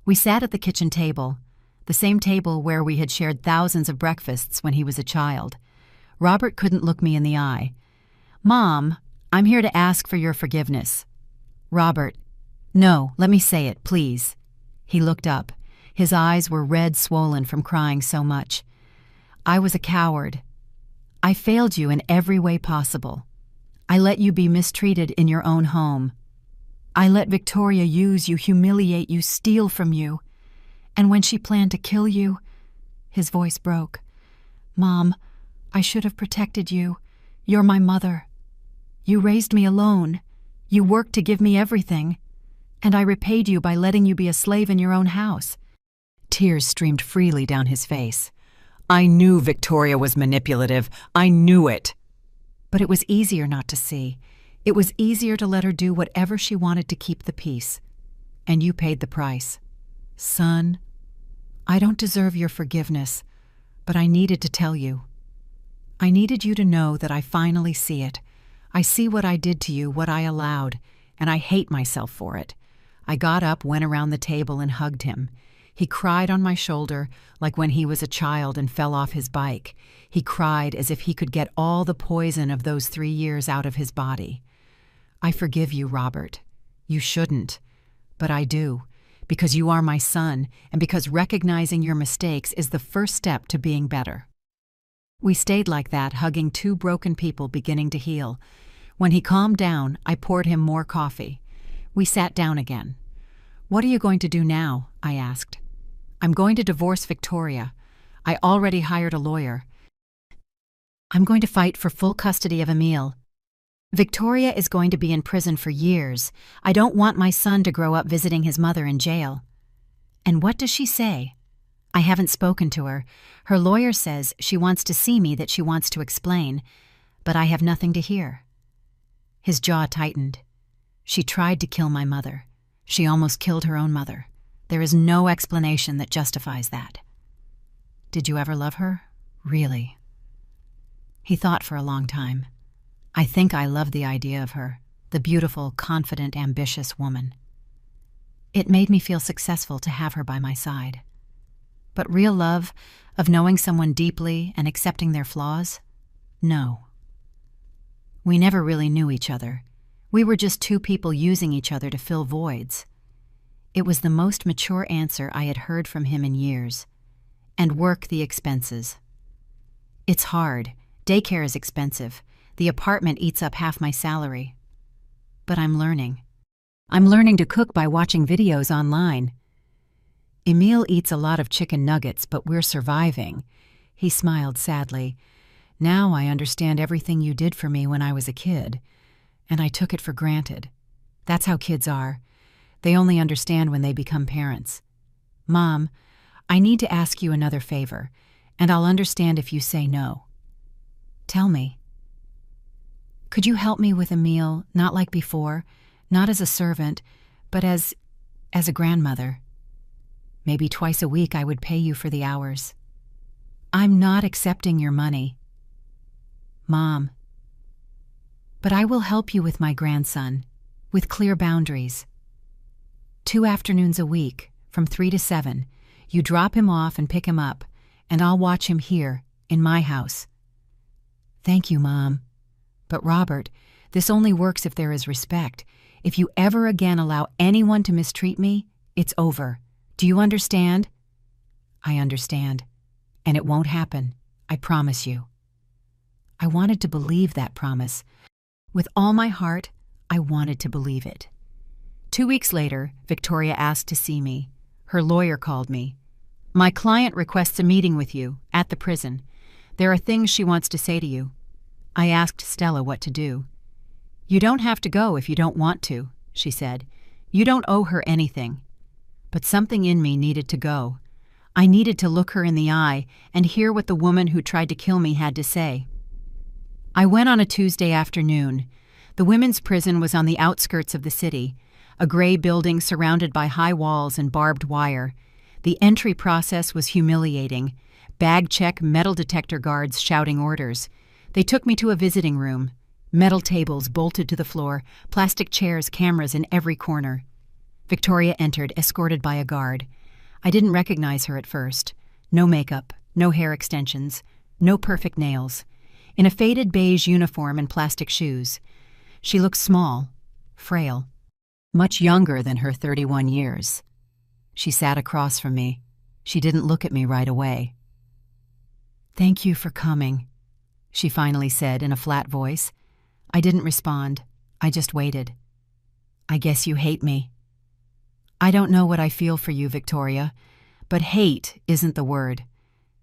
We sat at the kitchen table, the same table where we had shared thousands of breakfasts when he was a child. Robert couldn't look me in the eye. "Mom, I'm here to ask for your forgiveness." "Robert, no, let me say it, please." He looked up. His eyes were red, swollen from crying so much. "I was a coward. I failed you in every way possible. I let you be mistreated in your own home. I let Victoria use you, humiliate you, steal from you. And when she planned to kill you," his voice broke. "Mom, I should have protected you. You're my mother. You raised me alone. You worked to give me everything. And I repaid you by letting you be a slave in your own house." Tears streamed freely down his face. "I knew Victoria was manipulative. I knew it." But it was easier not to see. It was easier to let her do whatever she wanted to keep the peace. And you paid the price. Son, I don't deserve your forgiveness, but I needed to tell you. I needed you to know that I finally see it. I see what I did to you, what I allowed, and I hate myself for it. I got up, went around the table, and hugged him. He cried on my shoulder like when he was a child and fell off his bike. He cried as if he could get all the poison of those 3 years out of his body. "I forgive you, Robert. You shouldn't, but I do, because you are my son, and because recognizing your mistakes is the first step to being better." We stayed like that, hugging two broken people beginning to heal. When he calmed down, I poured him more coffee. We sat down again. "What are you going to do now?" I asked. "I'm going to divorce Victoria. I already hired a lawyer. I'm going to fight for full custody of Emil. Victoria is going to be in prison for years. I don't want my son to grow up visiting his mother in jail." "And what does she say?" "I haven't spoken to her. Her lawyer says she wants to see me, that she wants to explain, but I have nothing to hear." His jaw tightened. "She tried to kill my mother. She almost killed her own mother. There is no explanation that justifies that." "Did you ever love her? Really?" He thought for a long time. "I think I loved the idea of her, the beautiful, confident, ambitious woman. It made me feel successful to have her by my side. But real love, of knowing someone deeply and accepting their flaws? No. We never really knew each other. We were just two people using each other to fill voids." It was the most mature answer I had heard from him in years. "And work the expenses." "It's hard. Daycare is expensive. The apartment eats up half my salary. But I'm learning. I'm learning to cook by watching videos online. Emil eats a lot of chicken nuggets, but we're surviving." He smiled sadly. "Now I understand everything you did for me when I was a kid, and I took it for granted. That's how kids are. They only understand when they become parents. Mom, I need to ask you another favor, and I'll understand if you say no." "Tell me." "Could you help me with Emil, not like before, not as a servant, but as a grandmother? Maybe twice a week I would pay you for the hours." "I'm not accepting your money." "Mom." "But I will help you with my grandson, with clear boundaries. 2 afternoons a week, from 3 to 7, you drop him off and pick him up, and I'll watch him here, in my house." "Thank you, Mom. But Robert, this only works if there is respect. If you ever again allow anyone to mistreat me, it's over. Do you understand?" "I understand. And it won't happen. I promise you." I wanted to believe that promise. With all my heart, I wanted to believe it. 2 weeks later, Victoria asked to see me. Her lawyer called me. "My client requests a meeting with you, at the prison. There are things she wants to say to you." I asked Stella what to do. "You don't have to go if you don't want to," she said. "You don't owe her anything." But something in me needed to go. I needed to look her in the eye and hear what the woman who tried to kill me had to say. I went on a Tuesday afternoon. The women's prison was on the outskirts of the city, a gray building surrounded by high walls and barbed wire. The entry process was humiliating. Bag check metal detector guards shouting orders. They took me to a visiting room. Metal tables bolted to the floor, plastic chairs, cameras in every corner. Victoria entered, escorted by a guard. I didn't recognize her at first. No makeup, no hair extensions, no perfect nails. In a faded beige uniform and plastic shoes. She looked small, frail, much younger than her 31 years. She sat across from me. She didn't look at me right away. "Thank you for coming," she finally said in a flat voice. I didn't respond. I just waited. "I guess you hate me." "I don't know what I feel for you, Victoria, but hate isn't the word."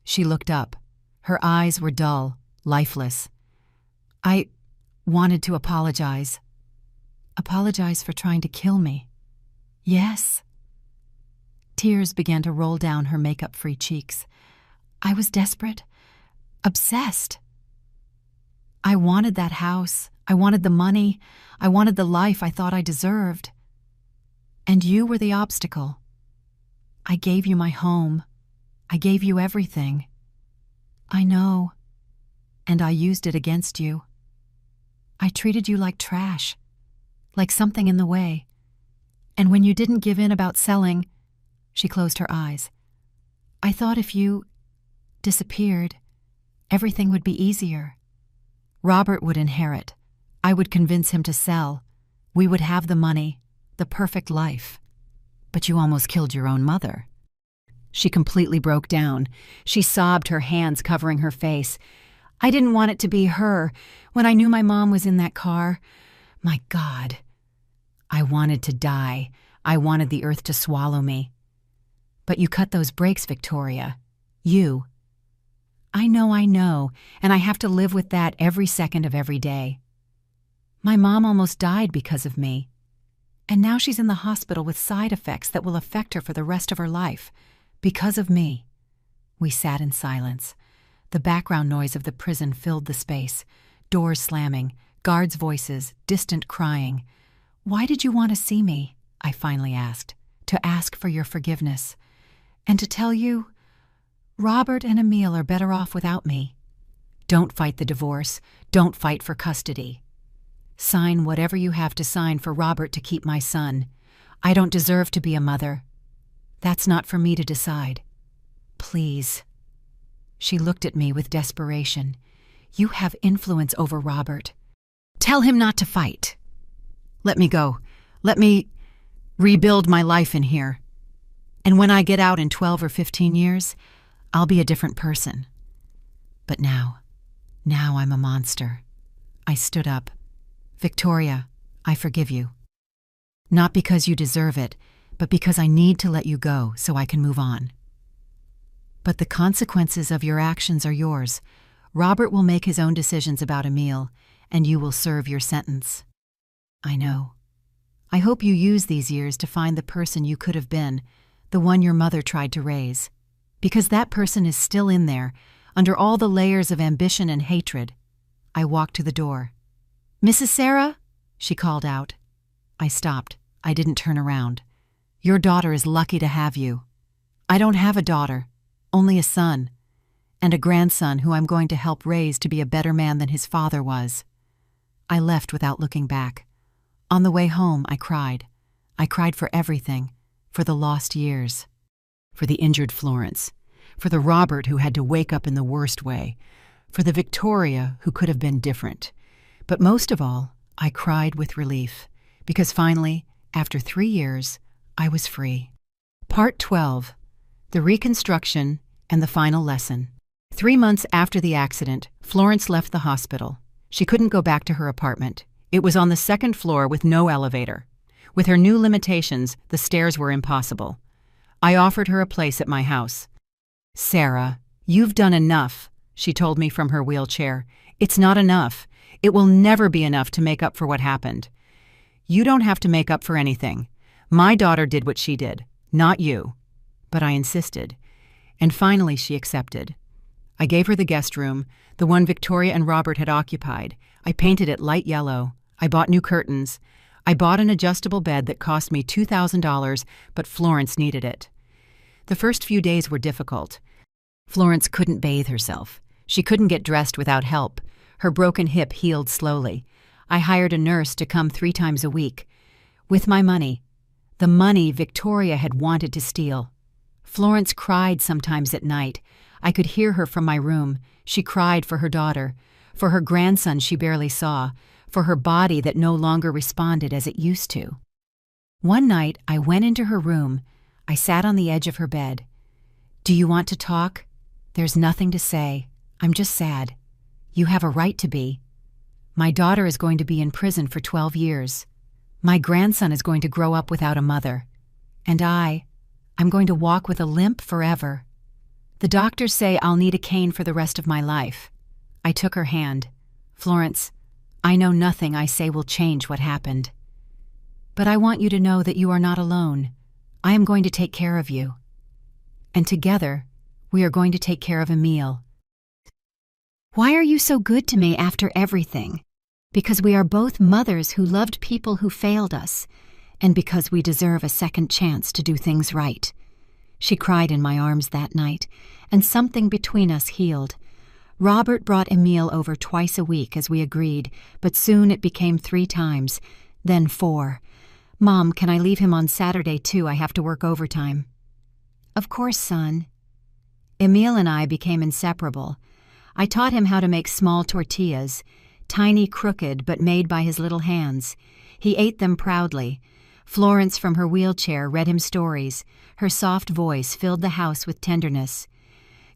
She looked up. Her eyes were dull, lifeless. "I wanted to apologize." "Apologize for trying to kill me?" "Yes." Tears began to roll down her makeup-free cheeks. "I was desperate, obsessed. I wanted that house. I wanted the money. I wanted the life I thought I deserved. And you were the obstacle. I gave you my home. I gave you everything. I know. And I used it against you. I treated you like trash, like something in the way. And when you didn't give in about selling," she closed her eyes, "I thought if you disappeared, everything would be easier. Robert would inherit. I would convince him to sell. We would have the money, the perfect life. But you almost killed your own mother. She completely broke down. She sobbed, her hands covering her face. I didn't want it to be her. When I knew my mom was in that car, my God, I wanted to die. I wanted the earth to swallow me. But you cut those brakes, Victoria. You. I know, and I have to live with that every second of every day. My mom almost died because of me. And now she's in the hospital with side effects that will affect her for the rest of her life. Because of me. We sat in silence. The background noise of the prison filled the space. Doors slamming, guards' voices, distant crying. Why did you want to see me? I finally asked. To ask for your forgiveness. And to tell you, Robert and Emil are better off without me. Don't fight the divorce. Don't fight for custody. Sign whatever you have to sign for Robert to keep my son. I don't deserve to be a mother. That's not for me to decide. Please. She looked at me with desperation. You have influence over Robert. Tell him not to fight. Let me go. Let me rebuild my life in here. And when I get out in 12 or 15 years, I'll be a different person. But now I'm a monster. I stood up. Victoria, I forgive you. Not because you deserve it, but because I need to let you go so I can move on. But the consequences of your actions are yours. Robert will make his own decisions about Emil, and you will serve your sentence. I know. I hope you use these years to find the person you could have been, the one your mother tried to raise. Because that person is still in there, under all the layers of ambition and hatred. I walked to the door. Mrs. Sarah? She called out. I stopped. I didn't turn around. Your daughter is lucky to have you. I don't have a daughter, only a son, and a grandson who I'm going to help raise to be a better man than his father was. I left without looking back. On the way home, I cried. I cried for everything, for the lost years, for the injured Florence, for the Robert who had to wake up in the worst way, for the Victoria who could have been different. But most of all, I cried with relief, because finally, after 3 years, I was free. Part 12. The Reconstruction and the Final Lesson. 3 months after the accident, Florence left the hospital. She couldn't go back to her apartment. It was on the 2nd floor with no elevator. With her new limitations, the stairs were impossible. I offered her a place at my house. Sarah, you've done enough, she told me from her wheelchair. It's not enough. It will never be enough to make up for what happened. You don't have to make up for anything. My daughter did what she did, not you. But I insisted. And finally she accepted. I gave her the guest room, the one Victoria and Robert had occupied. I painted it light yellow. I bought new curtains. I bought an adjustable bed that cost me $2,000, but Florence needed it. The first few days were difficult. Florence couldn't bathe herself. She couldn't get dressed without help. Her broken hip healed slowly. I hired a nurse to come 3 times a week. With my money. The money Victoria had wanted to steal. Florence cried sometimes at night. I could hear her from my room. She cried for her daughter, for her grandson she barely saw, for her body that no longer responded as it used to. One night, I went into her room. I sat on the edge of her bed. Do you want to talk? There's nothing to say. I'm just sad. You have a right to be. My daughter is going to be in prison for 12 years. My grandson is going to grow up without a mother. And I'm going to walk with a limp forever. The doctors say I'll need a cane for the rest of my life. I took her hand. Florence, I know nothing I say will change what happened. But I want you to know that you are not alone. I am going to take care of you. And together, we are going to take care of Emil. Why are you so good to me after everything? Because we are both mothers who loved people who failed us, and because we deserve a second chance to do things right. She cried in my arms that night, and something between us healed. Robert brought Emil over twice a week as we agreed, but soon it became 3 times, then 4. Mom, can I leave him on Saturday too? I have to work overtime. Of course, son. Emil and I became inseparable. I taught him how to make small tortillas, tiny, crooked, but made by his little hands. He ate them proudly. Florence from her wheelchair read him stories. Her soft voice filled the house with tenderness.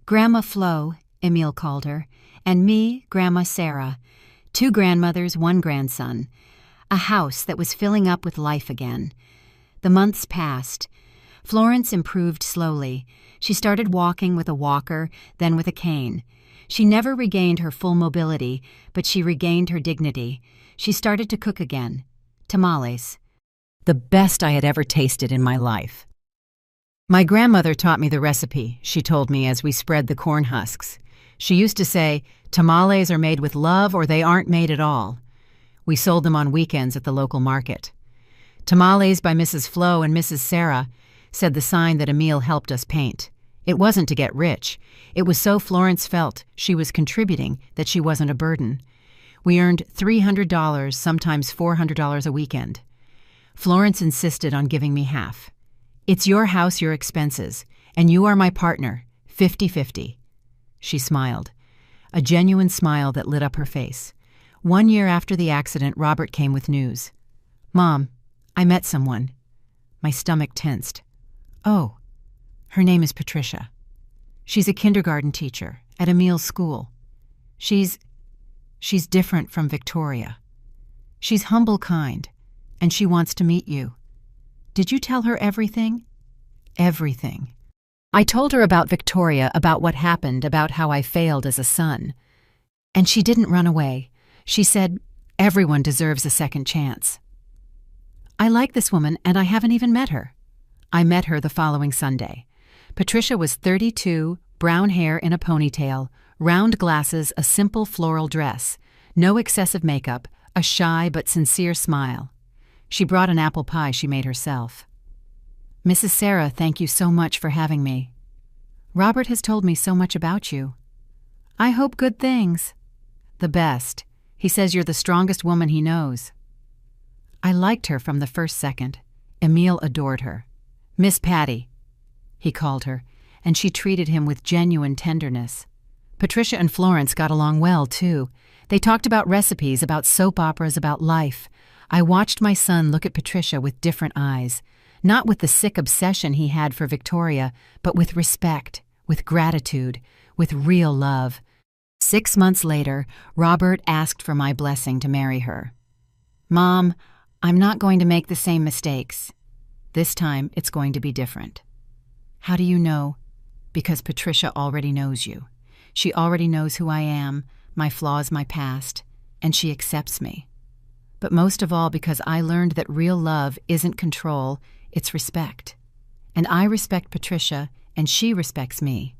Grandma Flo, Emil called her, and me, Grandma Sarah. 2 grandmothers, 1 grandson. A house that was filling up with life again. The months passed. Florence improved slowly. She started walking with a walker, then with a cane. She never regained her full mobility, but she regained her dignity. She started to cook again. Tamales. The best I had ever tasted in my life. My grandmother taught me the recipe, she told me as we spread the corn husks. She used to say, tamales are made with love or they aren't made at all. We sold them on weekends at the local market. Tamales by Mrs. Flo and Mrs. Sarah, said the sign that Emil helped us paint. It wasn't to get rich. It was so Florence felt she was contributing that she wasn't a burden. We earned $300, sometimes $400 a weekend. Florence insisted on giving me half. It's your house, your expenses, and you are my partner, 50-50. She smiled, a genuine smile that lit up her face. 1 year after the accident, Robert came with news. Mom, I met someone. My stomach tensed. Oh, her name is Patricia. She's a kindergarten teacher at Emil's school. She's different from Victoria. She's humble, kind, and she wants to meet you. Did you tell her everything? Everything. I told her about Victoria, about what happened, about how I failed as a son. And she didn't run away. She said, everyone deserves a second chance. I like this woman, and I haven't even met her. I met her the following Sunday. Patricia was 32, brown hair in a ponytail, round glasses, a simple floral dress, no excessive makeup, a shy but sincere smile. She brought an apple pie she made herself. Mrs. Sarah, thank you so much for having me. Robert has told me so much about you. I hope good things. The best. He says you're the strongest woman he knows. I liked her from the first second. Emil adored her. Miss Patty, he called her, and she treated him with genuine tenderness. Patricia and Florence got along well, too. They talked about recipes, about soap operas, about life. I watched my son look at Patricia with different eyes, not with the sick obsession he had for Victoria, but with respect, with gratitude, with real love. 6 months later, Robert asked for my blessing to marry her. Mom, I'm not going to make the same mistakes. This time, it's going to be different. How do you know? Because Patricia already knows you. She already knows who I am, my flaws, my past, and she accepts me. But most of all because I learned that real love isn't control, it's respect. And I respect Patricia, and she respects me.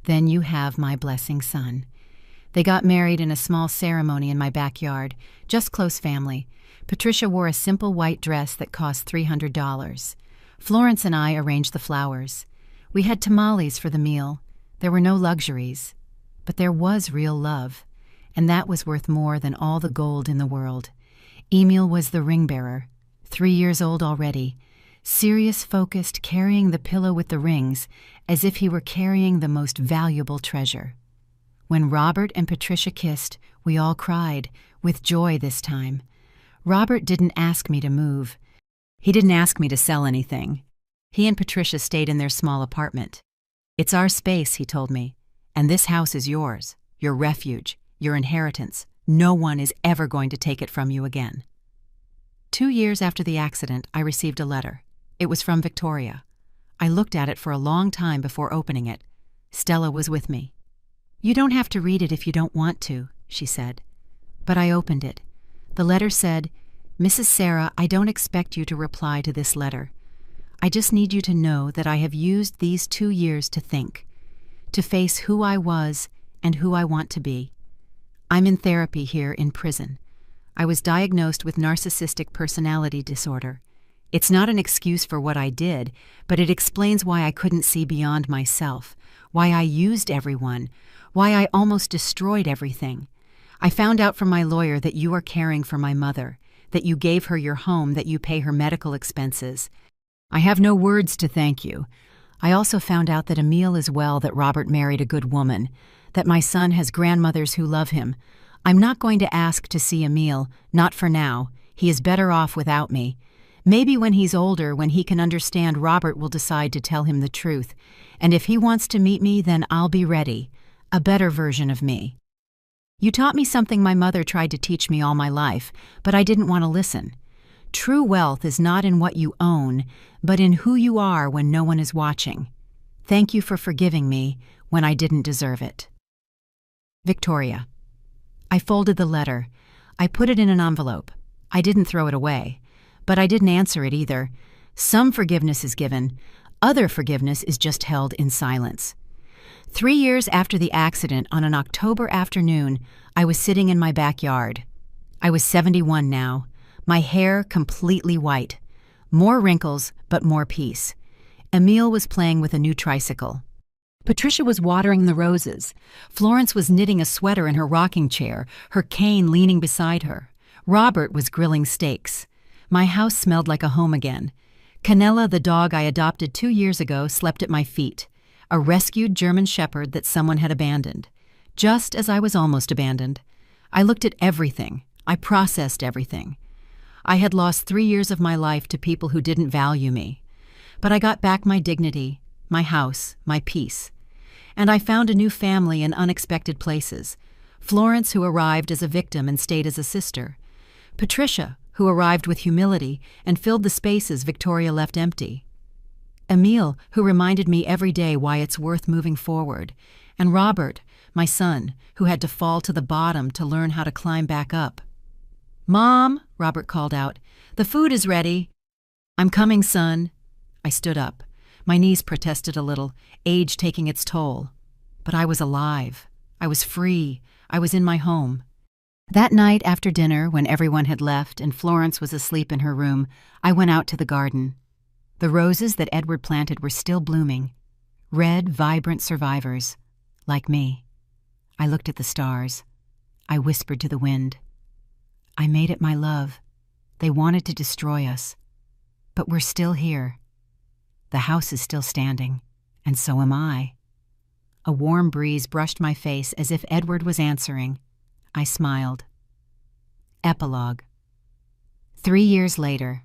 Then you have my blessing son. They got married in a small ceremony in my backyard, just close family. Patricia wore a simple white dress that cost $300. Florence and I arranged the flowers. We had tamales for the meal. There were no luxuries. But there was real love, and that was worth more than all the gold in the world. Emil was the ring bearer, 3 years old already, serious, focused, carrying the pillow with the rings as if he were carrying the most valuable treasure. When Robert and Patricia kissed, we all cried, with joy this time. Robert didn't ask me to move. He didn't ask me to sell anything. He and Patricia stayed in their small apartment. It's our space, he told me, and this house is yours, your refuge, your inheritance. No one is ever going to take it from you again. 2 years after the accident, I received a letter. It was from Victoria. I looked at it for a long time before opening it. Stella was with me. You don't have to read it if you don't want to, she said. But I opened it. The letter said, Mrs. Sarah, I don't expect you to reply to this letter. I just need you to know that I have used these 2 years to think, to face who I was and who I want to be. I'm in therapy here in prison. I was diagnosed with narcissistic personality disorder. It's not an excuse for what I did, but it explains why I couldn't see beyond myself, why I used everyone, why I almost destroyed everything. I found out from my lawyer that you are caring for my mother, that you gave her your home, that you pay her medical expenses. I have no words to thank you. I also found out that Emil is well, that Robert married a good woman, that my son has grandmothers who love him. I'm not going to ask to see Emil, not for now. He is better off without me. Maybe when he's older, when he can understand, Robert will decide to tell him the truth. And if he wants to meet me, then I'll be ready. A better version of me. You taught me something my mother tried to teach me all my life, but I didn't want to listen. True wealth is not in what you own, but in who you are when no one is watching. Thank you for forgiving me when I didn't deserve it. Victoria. I folded the letter. I put it in an envelope. I didn't throw it away. But I didn't answer it either. Some forgiveness is given. Other forgiveness is just held in silence. 3 years after the accident, on an October afternoon, I was sitting in my backyard. I was 71 now, my hair completely white. More wrinkles, but more peace. Emile was playing with a new tricycle. Patricia was watering the roses. Florence was knitting a sweater in her rocking chair, her cane leaning beside her. Robert was grilling steaks. My house smelled like a home again. Canella, the dog I adopted 2 years ago, slept at my feet. A rescued German shepherd that someone had abandoned. Just as I was almost abandoned. I looked at everything. I processed everything. I had lost 3 years of my life to people who didn't value me. But I got back my dignity, my house, my peace. And I found a new family in unexpected places. Florence, who arrived as a victim and stayed as a sister. Patricia, who arrived with humility and filled the spaces Victoria left empty. Emile, who reminded me every day why it's worth moving forward. And Robert, my son, who had to fall to the bottom to learn how to climb back up. "Mom," Robert called out, "the food is ready." "I'm coming, son." I stood up. My knees protested a little, age taking its toll. But I was alive. I was free. I was in my home. That night after dinner, when everyone had left and Florence was asleep in her room, I went out to the garden. The roses that Edward planted were still blooming. Red, vibrant survivors. Like me. I looked at the stars. I whispered to the wind. I made it my love. They wanted to destroy us. But we're still here. The house is still standing, and so am I. A warm breeze brushed my face as if Edward was answering. I smiled. Epilogue. 3 years later.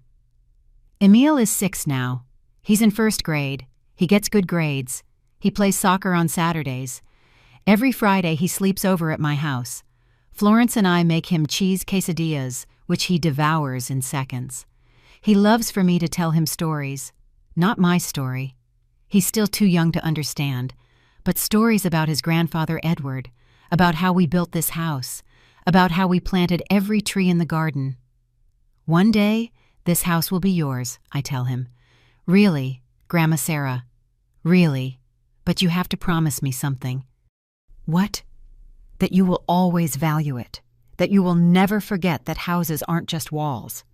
Emile is 6 now. He's in 1st grade. He gets good grades. He plays soccer on Saturdays. Every Friday he sleeps over at my house. Florence and I make him cheese quesadillas, which he devours in seconds. He loves for me to tell him stories. Not my story. He's still too young to understand, but stories about his grandfather Edward, about how we built this house, about how we planted every tree in the garden. One day, this house will be yours, I tell him. Really, Grandma Sarah. Really. But you have to promise me something. What? That you will always value it. That you will never forget that houses aren't just walls.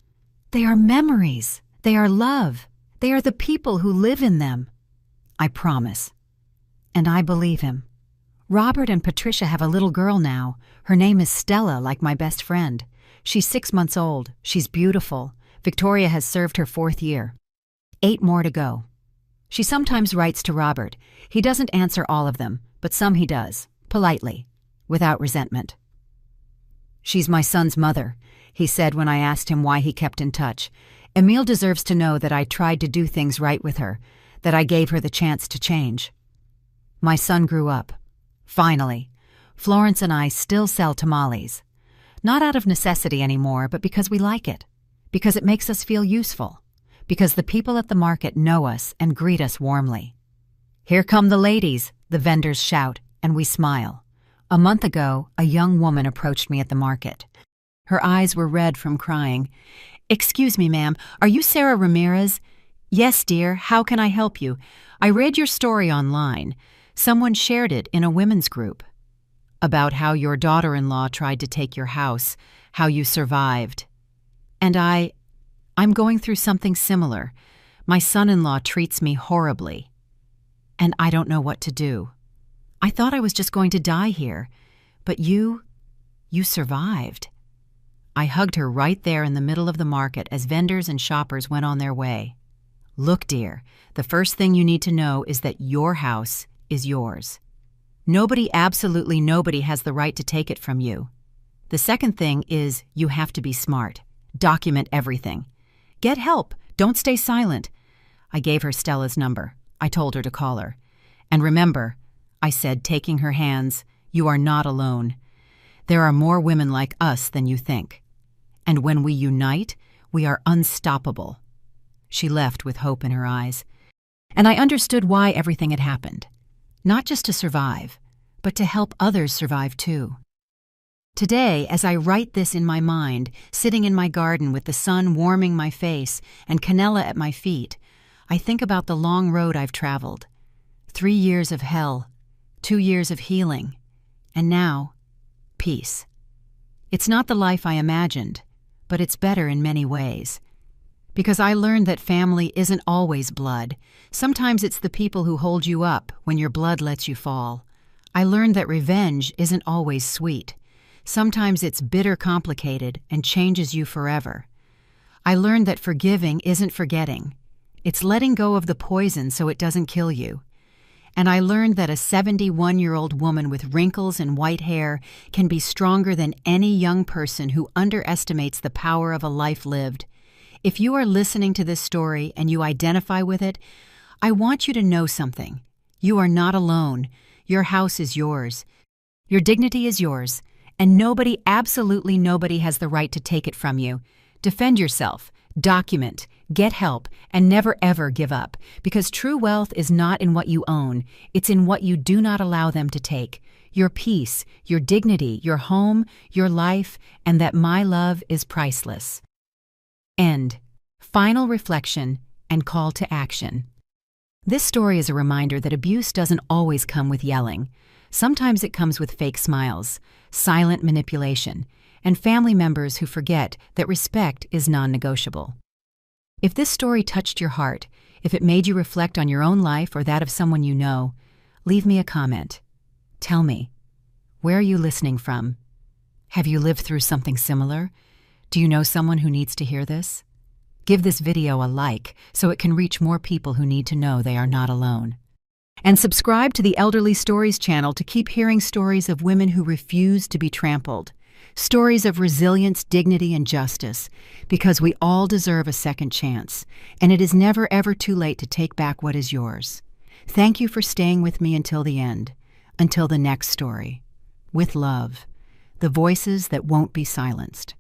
They are memories. They are love. They are the people who live in them. I promise. And I believe him. Robert and Patricia have a little girl now. Her name is Stella, like my best friend. She's 6 months old. She's beautiful. Victoria has served her 4th year. 8 more to go. She sometimes writes to Robert. He doesn't answer all of them, but some he does, politely, without resentment. She's my son's mother, he said when I asked him why he kept in touch. Emile deserves to know that I tried to do things right with her, that I gave her the chance to change. My son grew up. Finally. Florence and I still sell tamales. Not out of necessity anymore, but because we like it. Because it makes us feel useful. Because the people at the market know us and greet us warmly. Here come the ladies, the vendors shout, and we smile. A month ago, a young woman approached me at the market. Her eyes were red from crying. "Excuse me, ma'am, are you Sarah Ramirez?" "Yes, dear, how can I help you? I read your story online. Someone shared it in a women's group. About how your daughter-in-law tried to take your house, how you survived. And I'm going through something similar. My son-in-law treats me horribly. And I don't know what to do. I thought I was just going to die here. But you survived." I hugged her right there in the middle of the market as vendors and shoppers went on their way. "Look, dear, the first thing you need to know is that your house is yours. Nobody, absolutely nobody, has the right to take it from you. The second thing is you have to be smart. Document everything. Get help! Don't stay silent!" I gave her Stella's number. I told her to call her. "And remember," I said, taking her hands, "you are not alone. There are more women like us than you think. And when we unite, we are unstoppable." She left with hope in her eyes. And I understood why everything had happened. Not just to survive, but to help others survive too. Today, as I write this in my mind, sitting in my garden with the sun warming my face and Canella at my feet, I think about the long road I've traveled. 3 years of hell, 2 years of healing, and now, peace. It's not the life I imagined, but it's better in many ways. Because I learned that family isn't always blood. Sometimes it's the people who hold you up when your blood lets you fall. I learned that revenge isn't always sweet. Sometimes it's bitter complicated and changes you forever. I learned that forgiving isn't forgetting. It's letting go of the poison so it doesn't kill you. And I learned that a 71-year-old woman with wrinkles and white hair can be stronger than any young person who underestimates the power of a life lived. If you are listening to this story and you identify with it, I want you to know something. You are not alone. Your house is yours. Your dignity is yours. And nobody, absolutely nobody, has the right to take it from you. Defend yourself, document, get help, and never ever give up. Because true wealth is not in what you own, it's in what you do not allow them to take. Your peace, your dignity, your home, your life, and that my love is priceless. End. Final reflection and call to action. This story is a reminder that abuse doesn't always come with yelling. Sometimes it comes with fake smiles, silent manipulation, and family members who forget that respect is non-negotiable. If this story touched your heart, if it made you reflect on your own life or that of someone you know, leave me a comment. Tell me, where are you listening from? Have you lived through something similar? Do you know someone who needs to hear this? Give this video a like so it can reach more people who need to know they are not alone. And subscribe to the Elderly Stories channel to keep hearing stories of women who refuse to be trampled. Stories of resilience, dignity, and justice, because we all deserve a second chance, and it is never ever too late to take back what is yours. Thank you for staying with me until the end, until the next story. With love, the voices that won't be silenced.